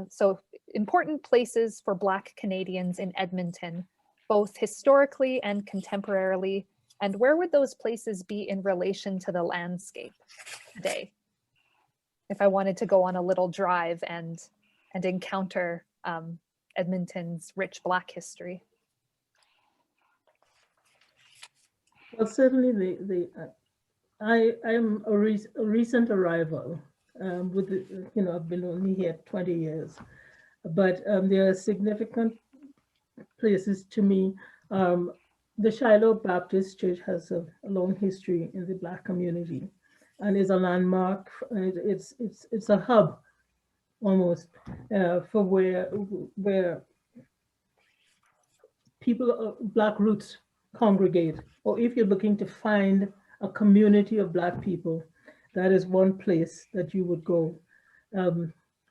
So important places for Black Canadians in Edmonton, both historically and contemporarily, and where would those places be in relation to the landscape today? If I wanted to go on a little drive and encounter Edmonton's rich Black history. Well, certainly I am a recent arrival with you know, I've been only here 20 years, but there are significant places to me. The Shiloh Baptist Church has a long history in the Black community and is a landmark. It's a hub almost for where people, Black roots, congregate. Or if you're looking to find a community of Black people, that is one place that you would go.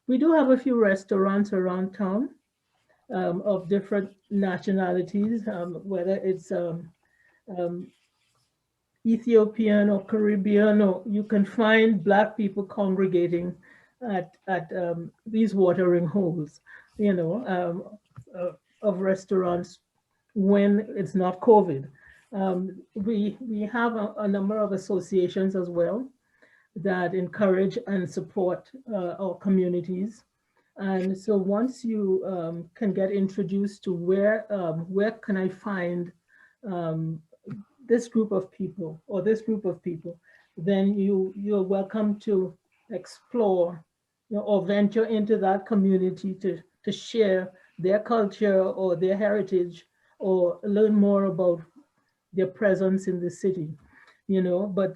We do have a few restaurants around town of different nationalities, whether it's Ethiopian or Caribbean, or you can find Black people congregating at these watering holes, you know, of restaurants when it's not COVID. We have a number of associations as well that encourage and support our communities. And so once you can get introduced to where can I find this group of people or this group of people, then you're welcome to explore, or venture into that community to share their culture or their heritage or learn more about their presence in the city, But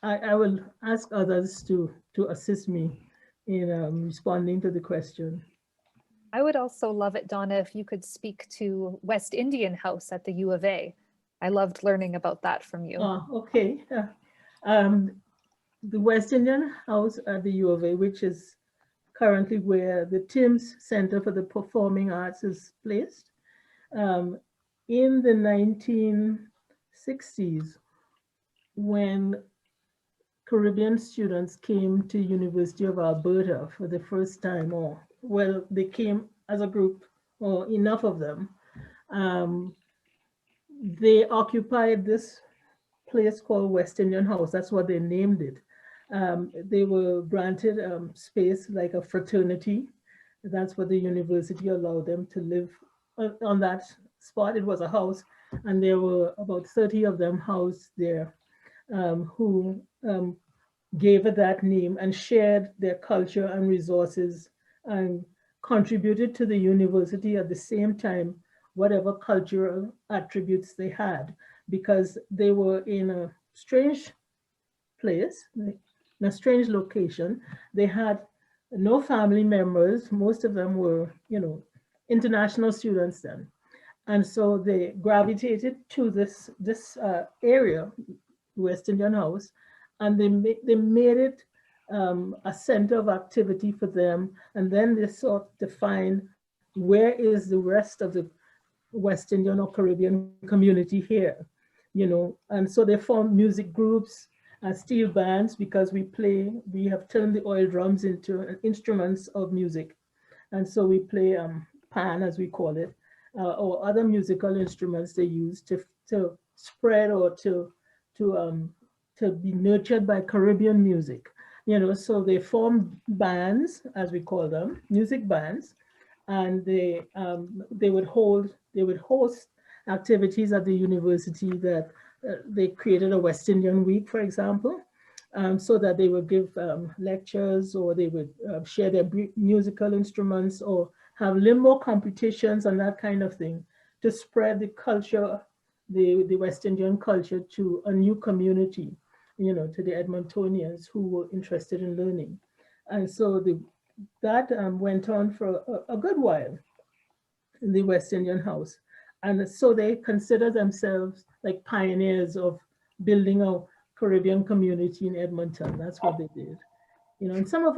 I will ask others to assist me in responding to the question. I would also love it, Donna, if you could speak to West Indian House at the U of A. I loved learning about that from you. Okay. The West Indian House at the U of A, which is currently where the Timms Center for the Performing Arts is placed. In the 1960s, when Caribbean students came to University of Alberta for the first time, or well, they came as a group, or enough of them, they occupied this place called West Indian House. That's what they named it. They were granted space like a fraternity. That's what the university allowed them to live on that spot. It was a house, and there were about 30 of them housed there, who gave it that name and shared their culture and resources and contributed to the university at the same time, whatever cultural attributes they had, because they were in a strange place, in a strange location. They had no family members. Most of them were, international students then. And so they gravitated to this area, West Indian House, and they made it a center of activity for them. And then they sought to find where is the rest of the West Indian or Caribbean community here, and so they formed music groups and steel bands, because we have turned the oil drums into instruments of music. And so we play pan, as we call it, or other musical instruments they use to spread or to be nurtured by Caribbean music. So they formed bands, as we call them, music bands, and they would host activities at the university. That they created a West Indian Week, for example, so that they would give lectures, or they would share their musical instruments, or have limbo competitions and that kind of thing, to spread the culture, the West Indian culture, to a new community, to the Edmontonians who were interested in learning. And so that went on for a good while in the West Indian House. And so they consider themselves like pioneers of building a Caribbean community in Edmonton. That's what they did. And some of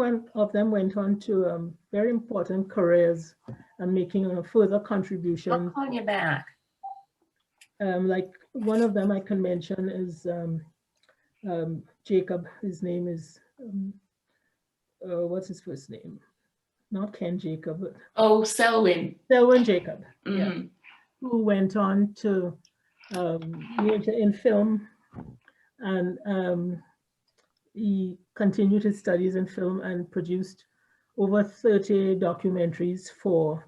them went on to very important careers and making a further contribution. I'll call you back. Like one of them I can mention is Jacob. His name is, what's his first name? Not Ken Jacob. But Selwyn. Selwyn Jacob, Mm-hmm. yeah. Who went on to major in film, and he continued his studies in film and produced over 30 documentaries for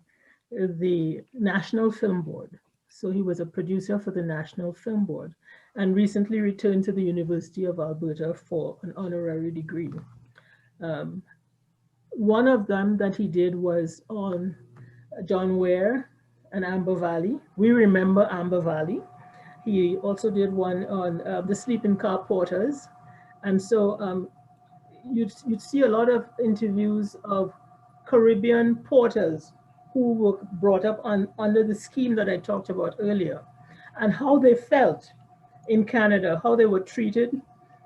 the National Film Board. So he was a producer for the National Film Board, and recently returned to the University of Alberta for an honorary degree. One of them that he did was on John Ware and Amber Valley. We remember Amber Valley. He also did one on the sleeping car porters. And so you'd see a lot of interviews of Caribbean porters who were brought up under the scheme that I talked about earlier, and how they felt in Canada, how they were treated,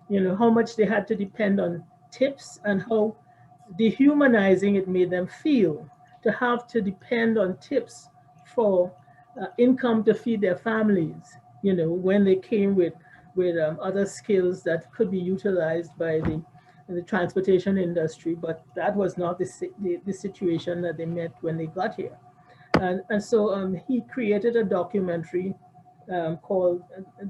how much they had to depend on tips, and how dehumanizing it made them feel to have to depend on tips for income to feed their families, when they came with other skills that could be utilized by the transportation industry. But that was not the situation that they met when they got here. And so he created a documentary called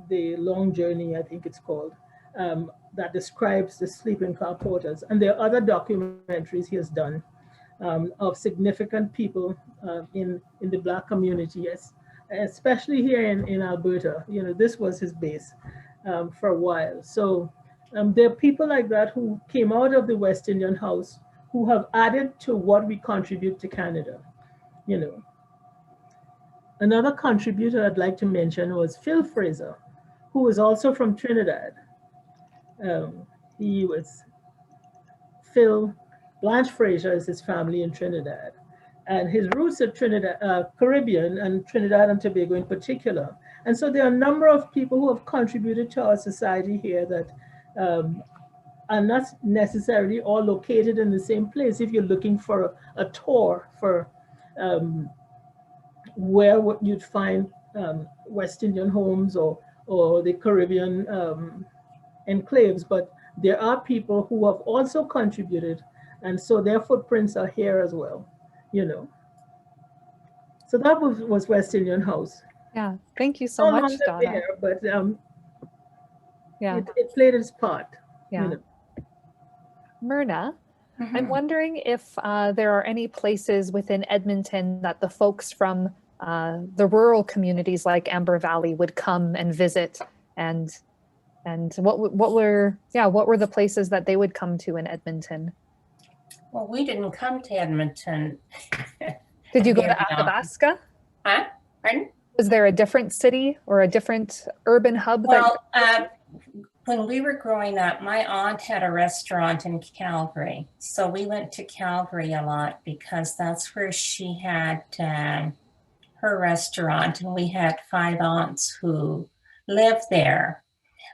The Long Journey, I think it's called, that describes the sleeping car porters. And there are other documentaries he has done of significant people in the Black community, yes, especially here in Alberta. You know, this was his base for a while. So there are people like that who came out of the West Indian House who have added to what we contribute to Canada, you know. Another contributor I'd like to mention was Phil Fraser, who was also from Trinidad. He was Phil, Blanche Fraser is his family in Trinidad. And his roots are Trinidad, Caribbean, and Trinidad and Tobago in particular. And so there are a number of people who have contributed to our society here that are not necessarily all located in the same place. If you're looking for a tour for where you'd find West Indian homes or the Caribbean enclaves, but there are people who have also contributed, and so their footprints are here as well, you know. So that was West Indian House. Yeah, thank you so much, Donna. There, but yeah, it played its part. Yeah. You know. Myrna, I'm wondering if there are any places within Edmonton that the folks from the rural communities like Amber Valley would come and visit, and what were the places that they would come to in Edmonton? Well, we didn't come to Edmonton. Did you go to Athabasca? Huh? Pardon? Was there a different city or a different urban hub? Well, when we were growing up, my aunt had a restaurant in Calgary. So we went to Calgary a lot because that's where she had her restaurant, and we had 5 aunts who lived there.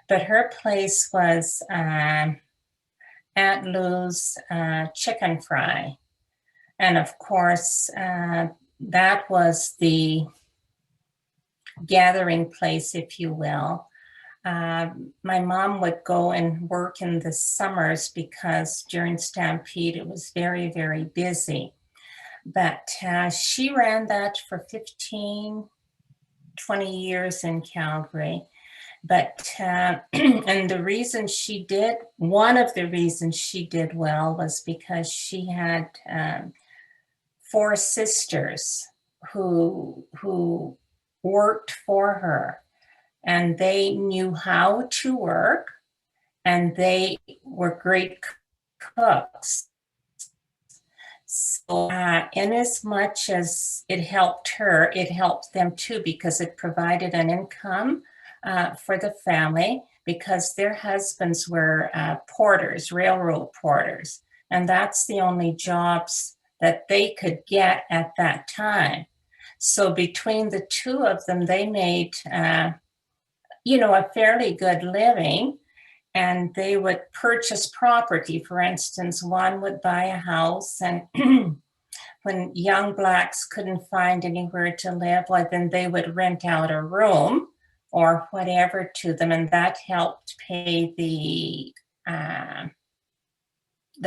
But her place was Aunt Lou's chicken fry. And of course, that was the gathering place, if you will. My mom would go and work in the summers because during Stampede, it was very, very busy. But she ran that for 15, 20 years in Calgary. But, and the reason she did, one of the reasons she did well was because she had 4 sisters who worked for her, and they knew how to work, and they were great cooks. So in as much as it helped her, it helped them too, because it provided an income for the family, because their husbands were porters, railroad porters, and that's the only jobs that they could get at that time. So between the 2 of them, they made, you know, a fairly good living, and they would purchase property. For instance, one would buy a house, and when young Blacks couldn't find anywhere to live, well, then they would rent out a room or whatever to them, and that helped pay the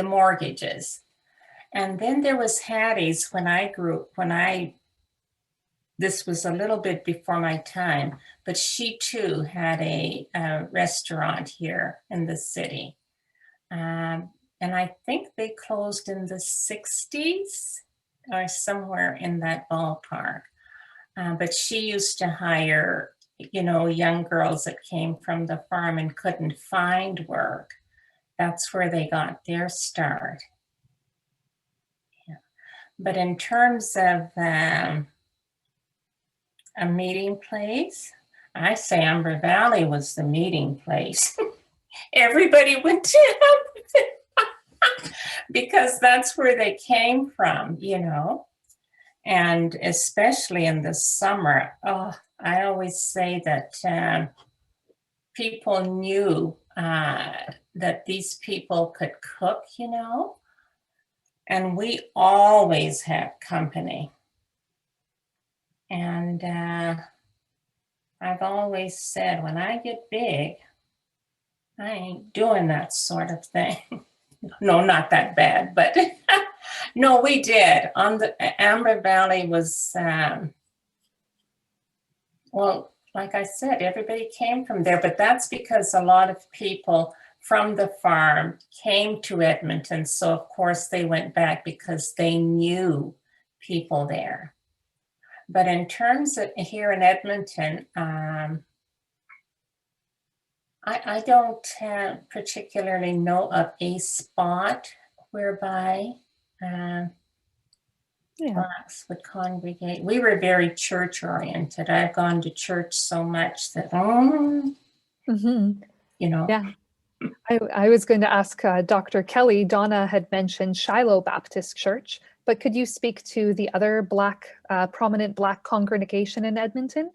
mortgages. And then there was Hattie's this was a little bit before my time, but she too had a restaurant here in the city. And I think they closed in the 60s or somewhere in that ballpark. But she used to hire, you know, young girls that came from the farm and couldn't find work. That's where they got their start. Yeah. But in terms of a meeting place, I say Amber Valley was the meeting place. Everybody went to because that's where they came from, you know. And especially in the summer, I always say that people knew that these people could cook, you know, and we always had company. And I've always said, when I get big, I ain't doing that sort of thing. No, not that bad, but no, we did. On the Amber Valley was, well, like I said, everybody came from there, but that's because a lot of people from the farm came to Edmonton. So of course they went back because they knew people there. But in terms of here in Edmonton, I don't particularly know of a spot whereby Blacks would congregate. We were very church oriented. I've gone to church so much that, you know. Yeah. I was going to ask Dr. Kelly. Donna had mentioned Shiloh Baptist Church, but could you speak to the other prominent Black congregation in Edmonton?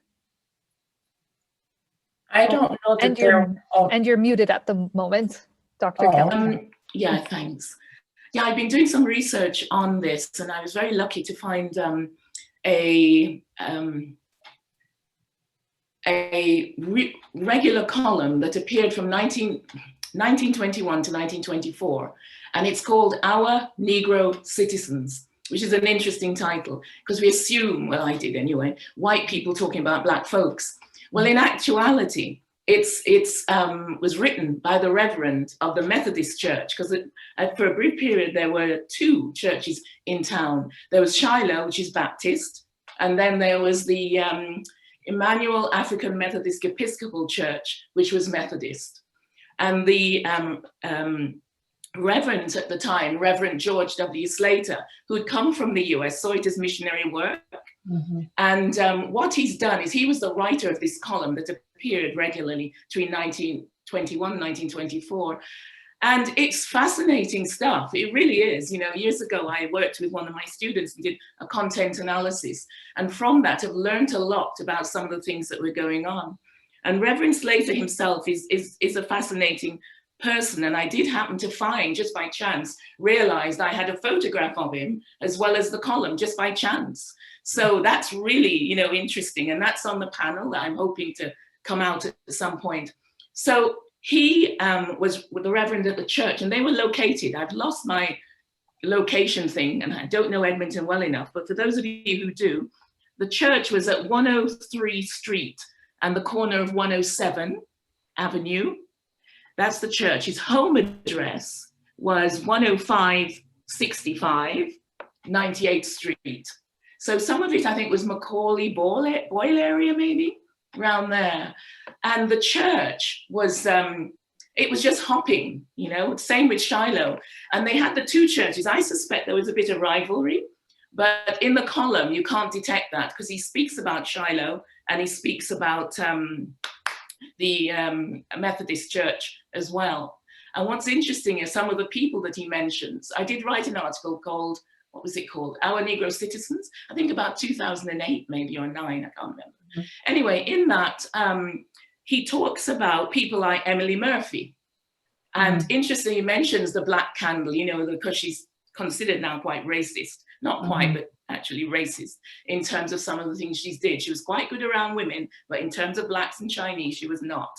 I don't know that and you're muted at the moment, Dr. Kelly. Yeah, thanks. Yeah, I've been doing some research on this, and I was very lucky to find a regular column that appeared from 1921 to 1924, and it's called Our Negro Citizens, which is an interesting title because we assume, well, I did anyway, white people talking about Black folks. Well, in actuality, it was written by the Reverend of the Methodist Church, because for a brief period there were two churches in town. There was Shiloh, which is Baptist, and then there was the Emmanuel African Methodist Episcopal Church, which was Methodist. And the Reverend at the time, Reverend George W. Slater, who had come from the US, saw it as missionary work. And what he's done is he was the writer of this column that appeared regularly between 1921 and 1924. And it's fascinating stuff. It really is. You know, years ago, I worked with one of my students and did a content analysis. And from that, I've learned a lot about some of the things that were going on. And Reverend Slater himself is a fascinating person. And I did happen to find, just by chance, realized I had a photograph of him as well as the column, just by chance. So that's really, you know, interesting. And that's on the panel that I'm hoping to come out at some point. So he was with the Reverend at the church, and they were located. I've lost my location thing, and I don't know Edmonton well enough, but for those of you who do, the church was at 103 Street and the corner of 107 Avenue. That's the church. His home address was 10565 98th Street. So some of it, I think, was Macaulay Boyle area, maybe, around there. And the church was, it was just hopping, you know, same with Shiloh. And they had the two churches. I suspect there was a bit of rivalry, but in the column, you can't detect that because he speaks about Shiloh and he speaks about the Methodist Church as well. And what's interesting is some of the people that he mentions. I did write an article called, what was it called? Our Negro Citizens, I think about 2008, maybe, or 9, I can't remember. Anyway, in that, he talks about people like Emily Murphy. And interestingly, he mentions the black candle, you know, because she's considered now quite racist. Not quite, but actually racist in terms of some of the things she did. She was quite good around women, but in terms of Blacks and Chinese, she was not.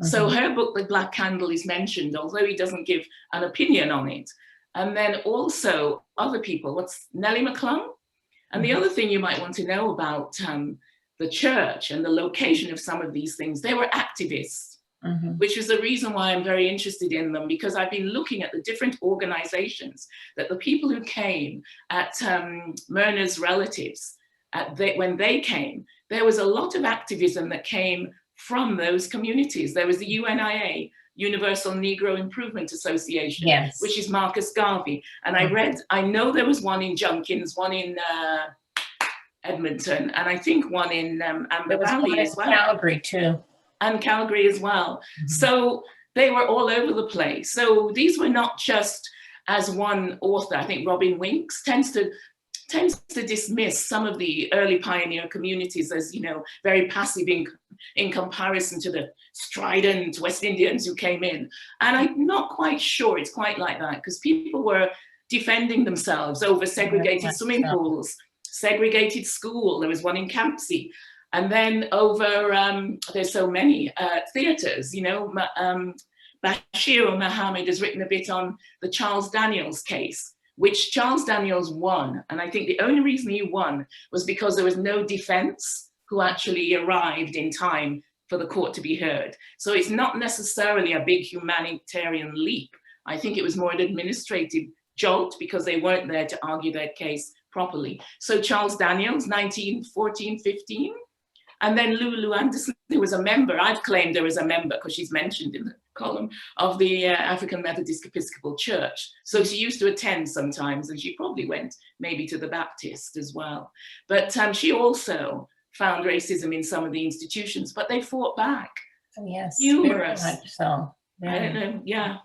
So her book, The Black Candle, is mentioned, although he doesn't give an opinion on it. And then also other people, what's Nelly Mcclung? And the other thing you might want to know about the church and the location of some of these things, they were activists, which is the reason why I'm very interested in them, because I've been looking at the different organizations that the people who came at Myrna's relatives, when they came, there was a lot of activism that came from those communities. There was the UNIA, Universal Negro Improvement Association, which is Marcus Garvey. And I know there was one in Junkins, one in Edmonton, and I think one in Amber Valley as well. Calgary too. And Calgary as well. So they were all over the place. So these were not just as one author. I think Robin Winks tends to dismiss some of the early pioneer communities as, you know, very passive in comparison to the strident West Indians who came in. And I'm not quite sure it's quite like that, because people were defending themselves over segregated swimming pools, segregated school. There was one in Campsie. And then over, there's so many theaters, you know, Bashir Mohammed has written a bit on the Charles Daniels case, which Charles Daniels won. And I think the only reason he won was because there was no defense who actually arrived in time for the court to be heard. So it's not necessarily a big humanitarian leap. I think it was more an administrative jolt because they weren't there to argue their case properly. So Charles Daniels, 1914-15, and then Lulu Anderson, who was a member, I've claimed her as a member because she's mentioned in the column, of the African Methodist Episcopal Church. So she used to attend sometimes, and she probably went maybe to the Baptist as well. But she also found racism in some of the institutions, but they fought back. Oh, yes, Numerous. very much so. I don't know, yeah.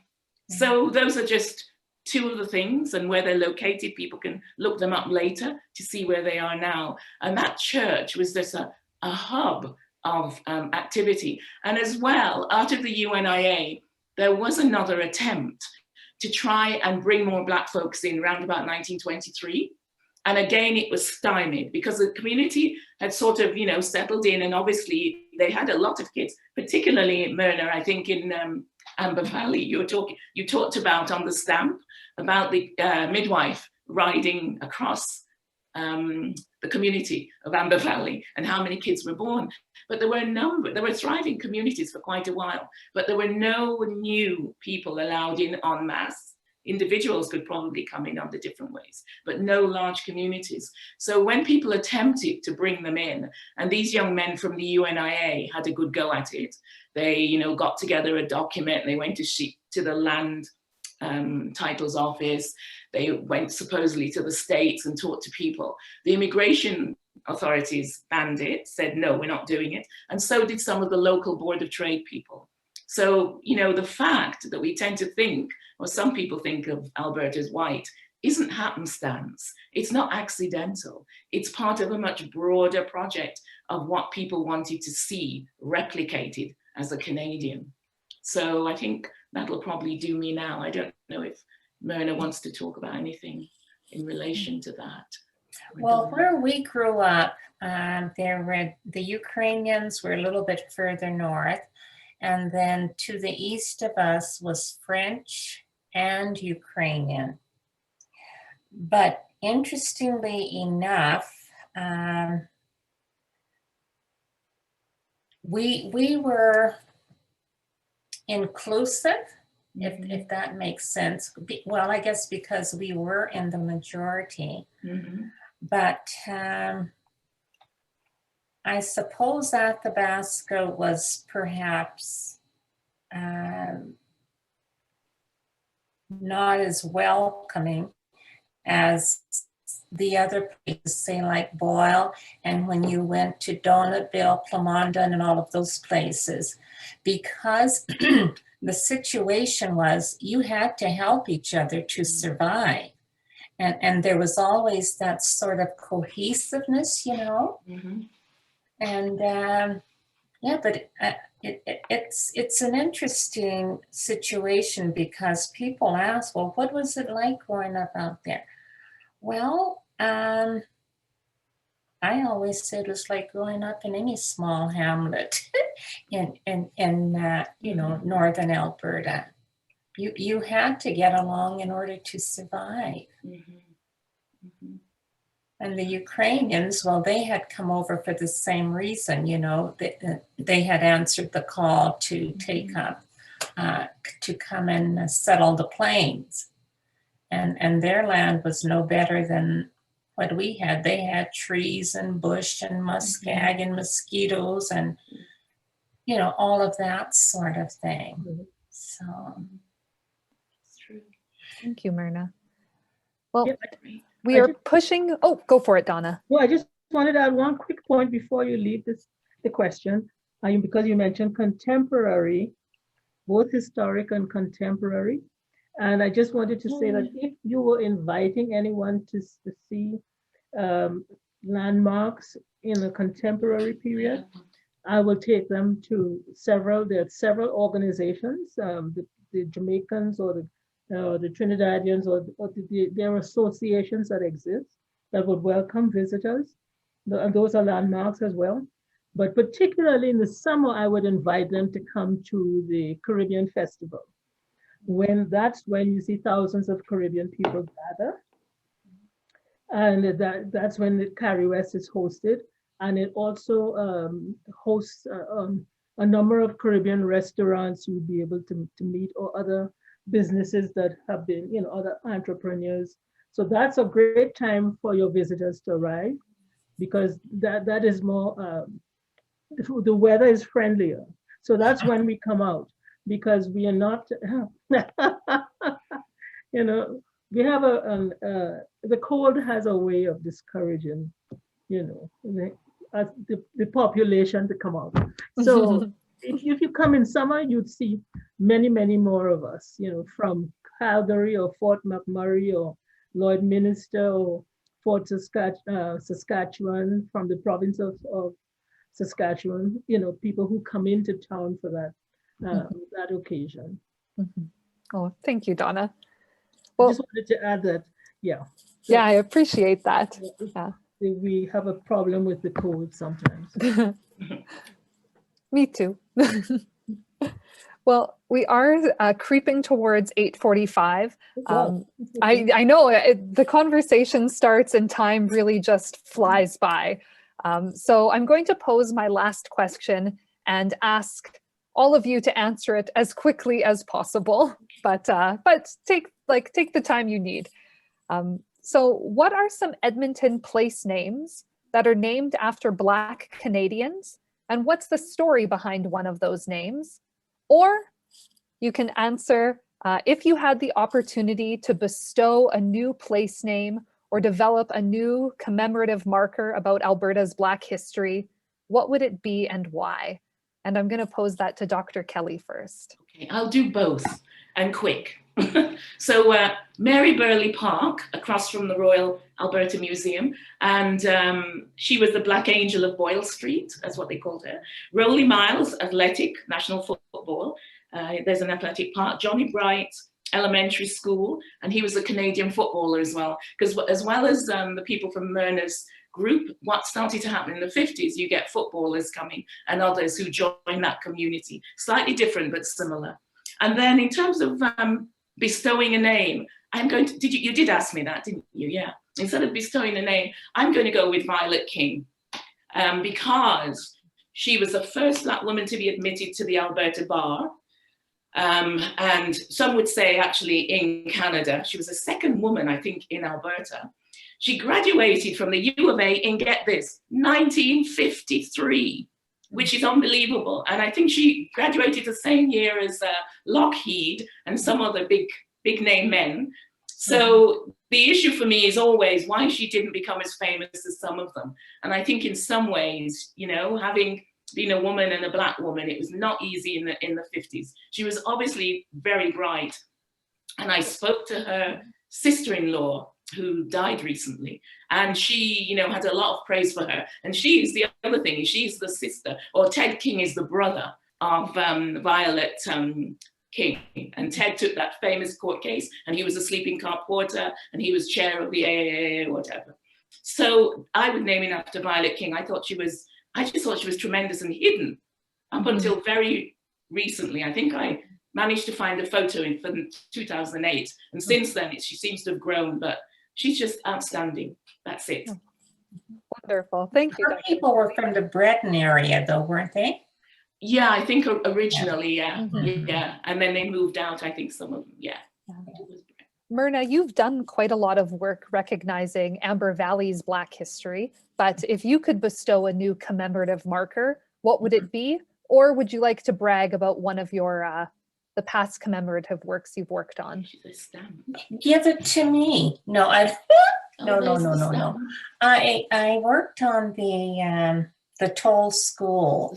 So those are just two of the things, and where they're located, people can look them up later to see where they are now. And that church was just a hub of activity. And as well, out of the UNIA, there was another attempt to try and bring more Black folks in around about 1923. And again, it was stymied because the community had sort of, you know, settled in, and obviously they had a lot of kids, particularly in Myrna, I think in Amber Valley, you talked about on the stamp about the midwife riding across the community of Amber Valley and how many kids were born. But there were thriving communities for quite a while, but there were no new people allowed in en masse. Individuals could probably come in under different ways, but no large communities. So when people attempted to bring them in, and these young men from the UNIA had a good go at it, they, you know, got together a document, they went to the land titles office, they went supposedly to the States and talked to people. The immigration authorities banned it, said, no, we're not doing it. And so did some of the local Board of Trade people. So, you know, the fact that we tend to think, or some people think of Alberta as white, isn't happenstance. It's not accidental. It's part of a much broader project of what people wanted to see replicated as a Canadian. So I think that'll probably do me now. I don't know if Myrna wants to talk about anything in relation to that. Well, where we grew up, the Ukrainians were a little bit further north, and then to the east of us was French and Ukrainian. But interestingly enough, we were inclusive, if that makes sense. Well, I guess because we were in the majority. But I suppose Athabasca was perhaps not as welcoming as the other places, say like Boyle, and when you went to Donatville, Plamondon, and all of those places, because the situation was you had to help each other to survive. And there was always that sort of cohesiveness, you know? And yeah, but it's an interesting situation because people ask, well, what was it like growing up out there? Well, I always said it was like growing up in any small hamlet in you know, northern Alberta. You had to get along in order to survive. And the Ukrainians, well, they had come over for the same reason, you know, they had answered the call to take up, to come and settle the plains. And their land was no better than what we had. They had trees and bush and muskeg and mosquitoes and, you know, all of that sort of thing. So. It's true. Thank you, Myrna. Well, Yeah, we are pushing. Oh, go for it, Donna. Well, I just wanted to add one quick point before you leave the question, because you mentioned contemporary, both historic and contemporary. And I just wanted to say that if you were inviting anyone to see landmarks in a contemporary period, I will take them to there are several organizations, the Jamaicans or the Trinidadians or there are associations that exist that would welcome visitors. And those are landmarks as well. But particularly in the summer, I would invite them to come to the Caribbean Festival. That's when you see thousands of Caribbean people gather. And that's when the Carrie West is hosted. And it also hosts a number of Caribbean restaurants you'd be able to meet, or other businesses that have been, other entrepreneurs. So that's a great time for your visitors to arrive, because that is more, the weather is friendlier. So that's when we come out, because we are not, we have the cold has a way of discouraging, the population to come out. So if you come in summer, you'd see many, many more of us, from Calgary or Fort McMurray or Lloydminster or Fort Saskatchewan, from the province of Saskatchewan, people who come into town for that occasion. Oh, thank you, Donna. I Well, just wanted to add that, yeah. Yeah, I appreciate that. Yeah. We have a problem with the cold sometimes. Me too. Well, we are creeping towards 8:45. I know the conversation starts and time really just flies by. So I'm going to pose my last question and ask all of you to answer it as quickly as possible, but take the time you need. So what are some Edmonton place names that are named after Black Canadians? And what's the story behind one of those names? Or you can answer, if you had the opportunity to bestow a new place name or develop a new commemorative marker about Alberta's Black history, what would it be and why? And I'm going to pose that to Dr. Kelly first. Okay, I'll do both and quick. So Mary Burley Park, across from the Royal Alberta Museum, and she was the Black Angel of Boyle Street, that's what they called her. Rowley Miles, athletic, national football. There's an athletic park. Johnny Bright Elementary School, and he was a Canadian footballer as well. Because as well as the people from Myrna's group, what started to happen in the 50s, you get footballers coming and others who join that community. Slightly different, but similar. And then in terms of bestowing a name, I'm going to, you did ask me that, didn't you? Yeah. Instead of bestowing a name, I'm going to go with Violet King, because she was the first Black woman to be admitted to the Alberta bar. And some would say actually in Canada. She was the second woman, I think, in Alberta. She graduated from the U of A in, get this, 1953, which is unbelievable. And I think she graduated the same year as Lockheed and some other big name men. So the issue for me is always why she didn't become as famous as some of them. And I think in some ways, having been a woman and a Black woman, it was not easy in the 50s. She was obviously very bright. And I spoke to her sister-in-law, who died recently, and she, had a lot of praise for her. And she is the other thing, she's the sister, or Ted King is the brother of Violet King. And Ted took that famous court case, and he was a sleeping car porter, and he was chair of the AAA or whatever. So I would name it after Violet King. I just thought she was tremendous and hidden up until very recently. I think I managed to find a photo from 2008, and since then she seems to have grown, but she's just outstanding. That's it. Wonderful. Thank you. Some people were from the Breton area, though, weren't they? Yeah, I think originally, yeah. Mm-hmm. Yeah. And then they moved out, I think some of them, yeah. Myrna, you've done quite a lot of work recognizing Amber Valley's Black history, but if you could bestow a new commemorative marker, what would it be? Or would you like to brag about one of your the past commemorative works you've worked on? Give it to me. No, no. I worked on the Toll School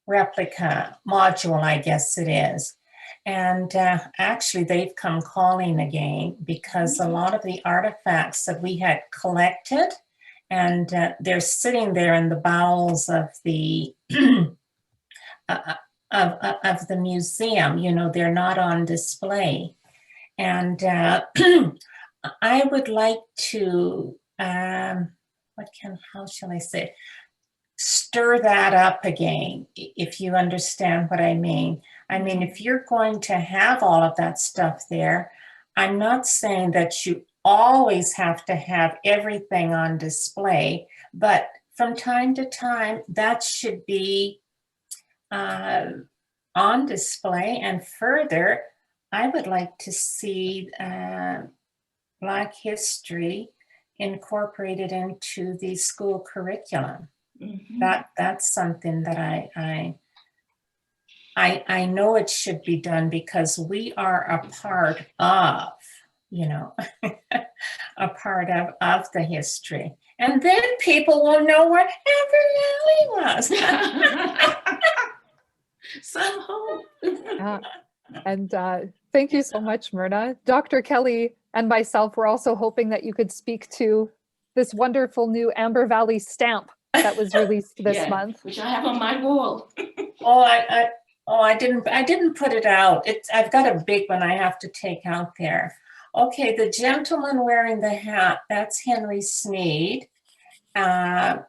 replica module, I guess it is. And actually they've come calling again because a lot of the artifacts that we had collected, and they're sitting there in the bowels of the of the museum, they're not on display. And I would like to, how shall I say, stir that up again, if you understand what I mean. I mean, if you're going to have all of that stuff there, I'm not saying that you always have to have everything on display, but from time to time, that should be on display. And further, I would like to see Black history incorporated into the school curriculum. That's something that I know it should be done, because we are a part of, you know, a part of the history. And then people will know what Amber Valley was. Some hope. And thank you so much, Myrna. Dr. Kelly and myself were also hoping that you could speak to this wonderful new Amber Valley stamp that was released this month, which I have on my wall. I didn't put it out. I've got a big one I have to take out there. Okay, the gentleman wearing the hat, that's Henry Sneed. And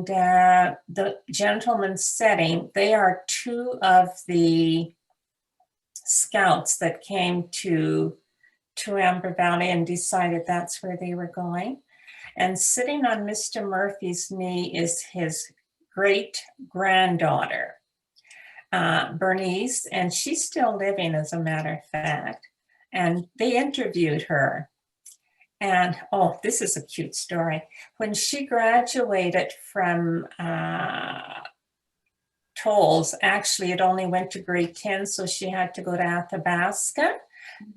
the gentleman setting, they are two of the scouts that came to Amber Valley and decided that's where they were going. And sitting on Mr. Murphy's knee is his great granddaughter, Bernice, and she's still living, as a matter of fact. And they interviewed her. And oh, this is a cute story. When she graduated from Tolles, actually it only went to grade 10, so she had to go to Athabasca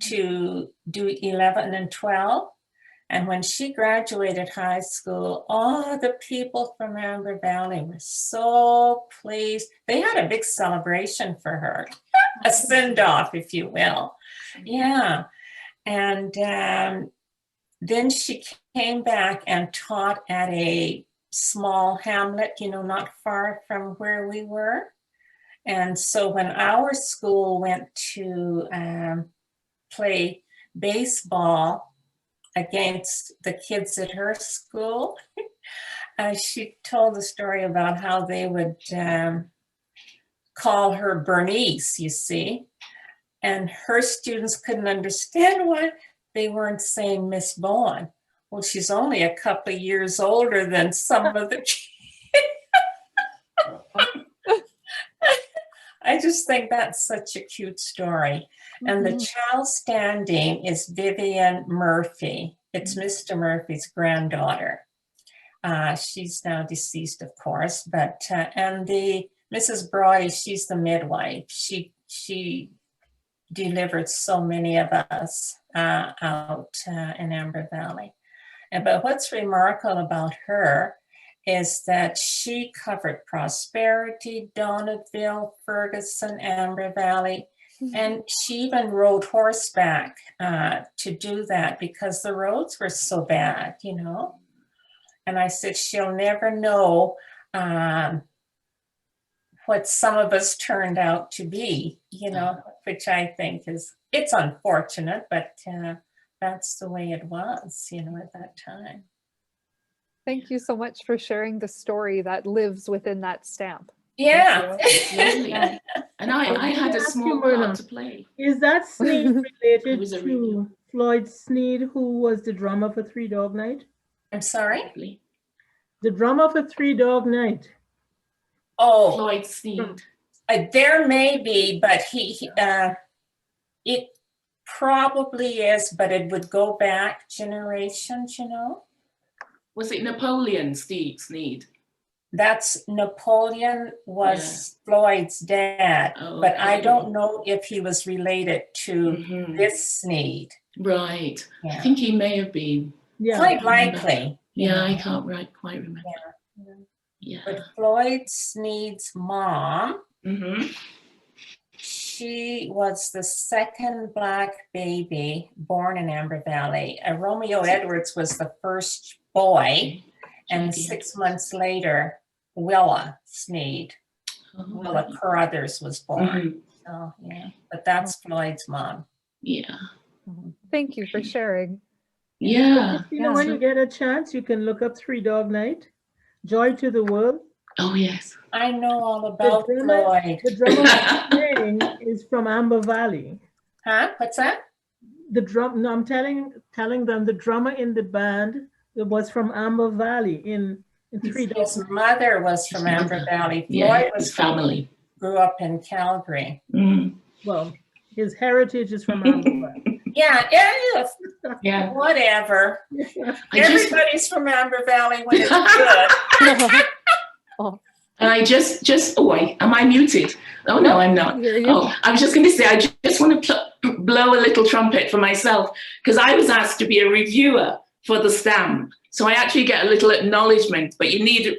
to do 11 and 12. And when she graduated high school, all the people from Amber Valley were so pleased. They had a big celebration for her, a send-off, if you will. Yeah. And then she came back and taught at a small hamlet, you know, not far from where we were. And so when our school went to play baseball against the kids at her school, she told the story about how they would call her Bernice, you see, and her students couldn't understand why they weren't saying Miss Bowen. Well, she's only a couple of years older than some of the kids. I just think that's such a cute story. And the child standing is Vivian Murphy. It's Mr. Murphy's granddaughter. She's now deceased, of course, but, and the Mrs. Broy, she's the midwife. She delivered so many of us out in Amber Valley. But what's remarkable about her is that she covered Prosperity, Donaville, Ferguson, Amber Valley, and she even rode horseback to do that because the roads were so bad, you know. And I said, she'll never know what some of us turned out to be, you know, which I think it's unfortunate, but that's the way it was, you know, at that time. Thank you so much for sharing the story that lives within that stamp. Yeah. Yeah. And I had a small part to play. Is that Sneed related was a to Floyd Sneed, who was the drummer for Three Dog Night? I'm sorry? The drummer for Three Dog Night. Oh, Floyd Sneed. There may be, but it probably is, but it would go back generations, you know. Was it Napoleon Sneed? That's Napoleon was Floyd's dad, but I don't know if he was related to this Sneed. Right. Yeah. I think he may have been. Yeah. Quite likely. Yeah, I can't quite remember. Yeah. But Floyd Sneed's mom, she was the second Black baby born in Amber Valley. Romeo Edwards was the first boy, and 6 months later, Willa Sneed, Willa Carruthers was born. So, yeah, but that's Floyd's mom. Yeah. Thank you for sharing. Yeah. You know, when you get a chance, you can look up Three Dog Night, Joy to the World. Oh, yes. I know all about Floyd. The drummer playing is from Amber Valley. Huh? What's that? The drum. No, I'm telling them the drummer in the band was from Amber Valley in And 3 His daughters. mother was from Amber Valley. Yeah, Floyd his family. grew up in Calgary. Mm. Well, his heritage is from Alberta. Yeah, yeah, Yeah. whatever. I just, Everybody's from Amber Valley when it's good. and I just, oh, am I muted? Oh, no, I'm not. Hear you. Oh, I was just going to say, I just want to blow a little trumpet for myself, because I was asked to be a reviewer for the stamp. So I actually get a little acknowledgement, but you need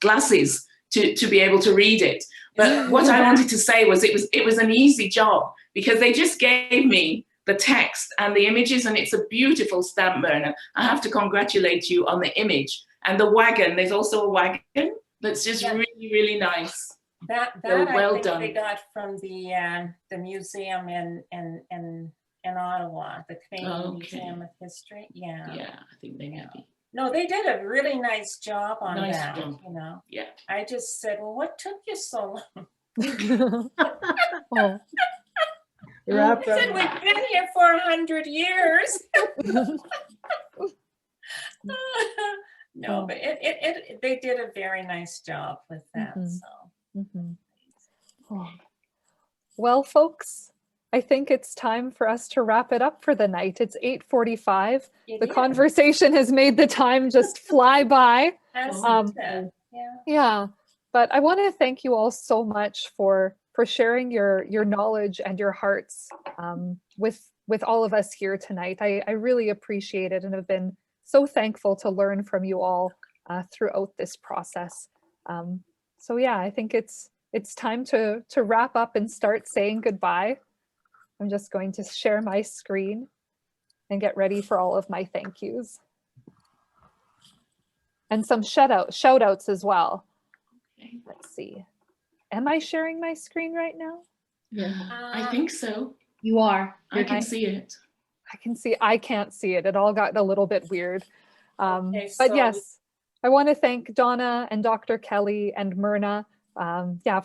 glasses to be able to read it. But what I wanted to say was it was an easy job, because they just gave me the text and the images, and it's a beautiful stamp, Myrna. I have to congratulate you on the image. And the wagon, there's also a wagon that's just really, really nice. That So well I think done. they got from the museum in Ottawa, the Canadian Okay. Museum of History. Yeah. Yeah, I think they may be. No, they did a really nice job on Nice that. job. You know, Yeah. I just said, well, what took you so long? Oh. Wrap I said, up. we've been here for 100 years. No, but they did a very nice job with that. Mhm. So Mhm. Oh. Well, folks, I think it's time for us to wrap it up for the night. It's 8:45. it The is. conversation has made the time just fly by. Hasn't it? Yeah. Yeah, but I want to thank you all so much for sharing your knowledge and your hearts with all of us here tonight. I really appreciate it and have been so thankful to learn from you all throughout this process. So yeah, I think it's time to wrap up and start saying goodbye. I'm just going to share my screen and get ready for all of my thank yous. And some shout outs as well. Let's see. Am I sharing my screen right now? Yeah. I think so. You are. I can see it. I can't see it. It all got a little bit weird. Okay, But so- yes, I want to thank Donna and Dr. Kelly and Myrna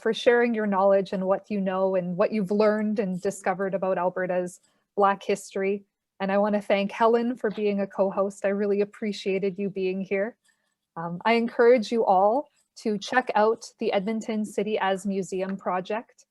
for sharing your knowledge and what you know and what you've learned and discovered about Alberta's Black history. And I want to thank Helen for being a co-host. I really appreciated you being here. I encourage you all to check out the Edmonton City as Museum project.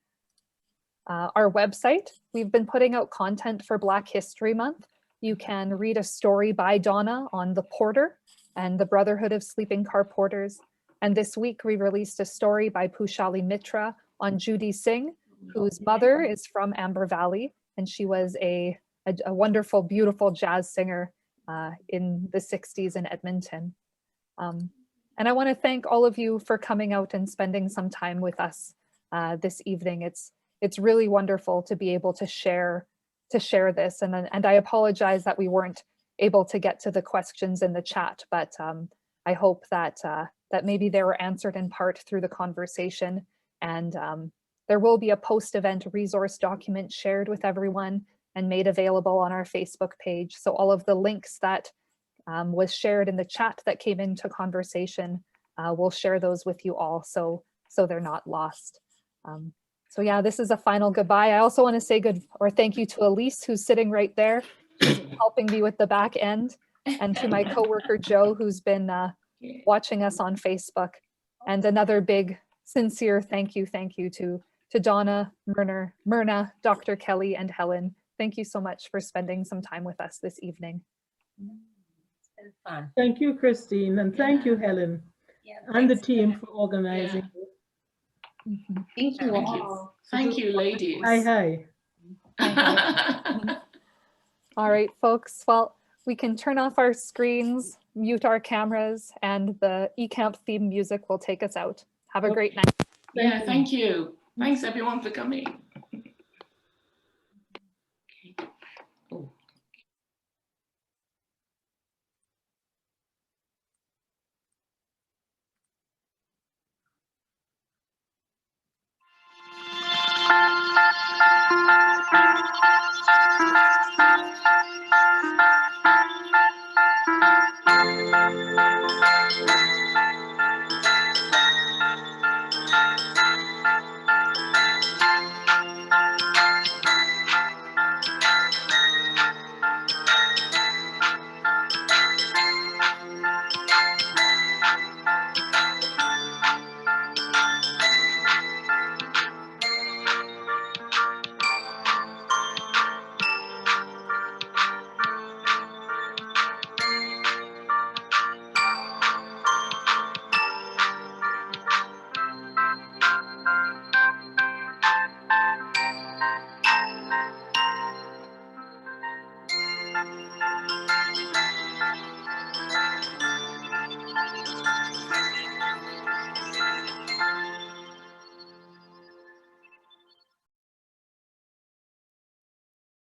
Our website, we've been putting out content for Black History Month. You can read a story by Donna on the Porter and the Brotherhood of Sleeping Car Porters. And this week we released a story by Pushali Mitra on Judy Singh, whose mother is from Amber Valley. And she was a wonderful, beautiful jazz singer in the 60s in Edmonton. And I want to thank all of you for coming out and spending some time with us this evening. It's really wonderful to be able to share this. And I apologize that we weren't able to get to the questions in the chat, but I hope that maybe they were answered in part through the conversation. And there will be a post-event resource document shared with everyone and made available on our Facebook page. So all of the links that was shared in the chat that came into conversation, we'll share those with you all so they're not lost. So yeah, this is a final goodbye. I also want to say thank you to Elise, who's sitting right there, who's helping me with the back end, and to my coworker Joe, who's been watching us on Facebook. And another big, sincere thank you to Donna, Myrna, Dr. Kelly, and Helen. Thank you so much for spending some time with us this evening. It's been fun. Thank you, Christine, and thank you, Helen, Yeah, and the thanks. team for organizing. Mhm. Thank you Thank all. you. Thank you, ladies. Hi. All right, folks. Well, we can turn off our screens, mute our cameras, and the ECAMP theme music will take us out. Have a great night. Yeah, thank you. Thanks everyone for coming.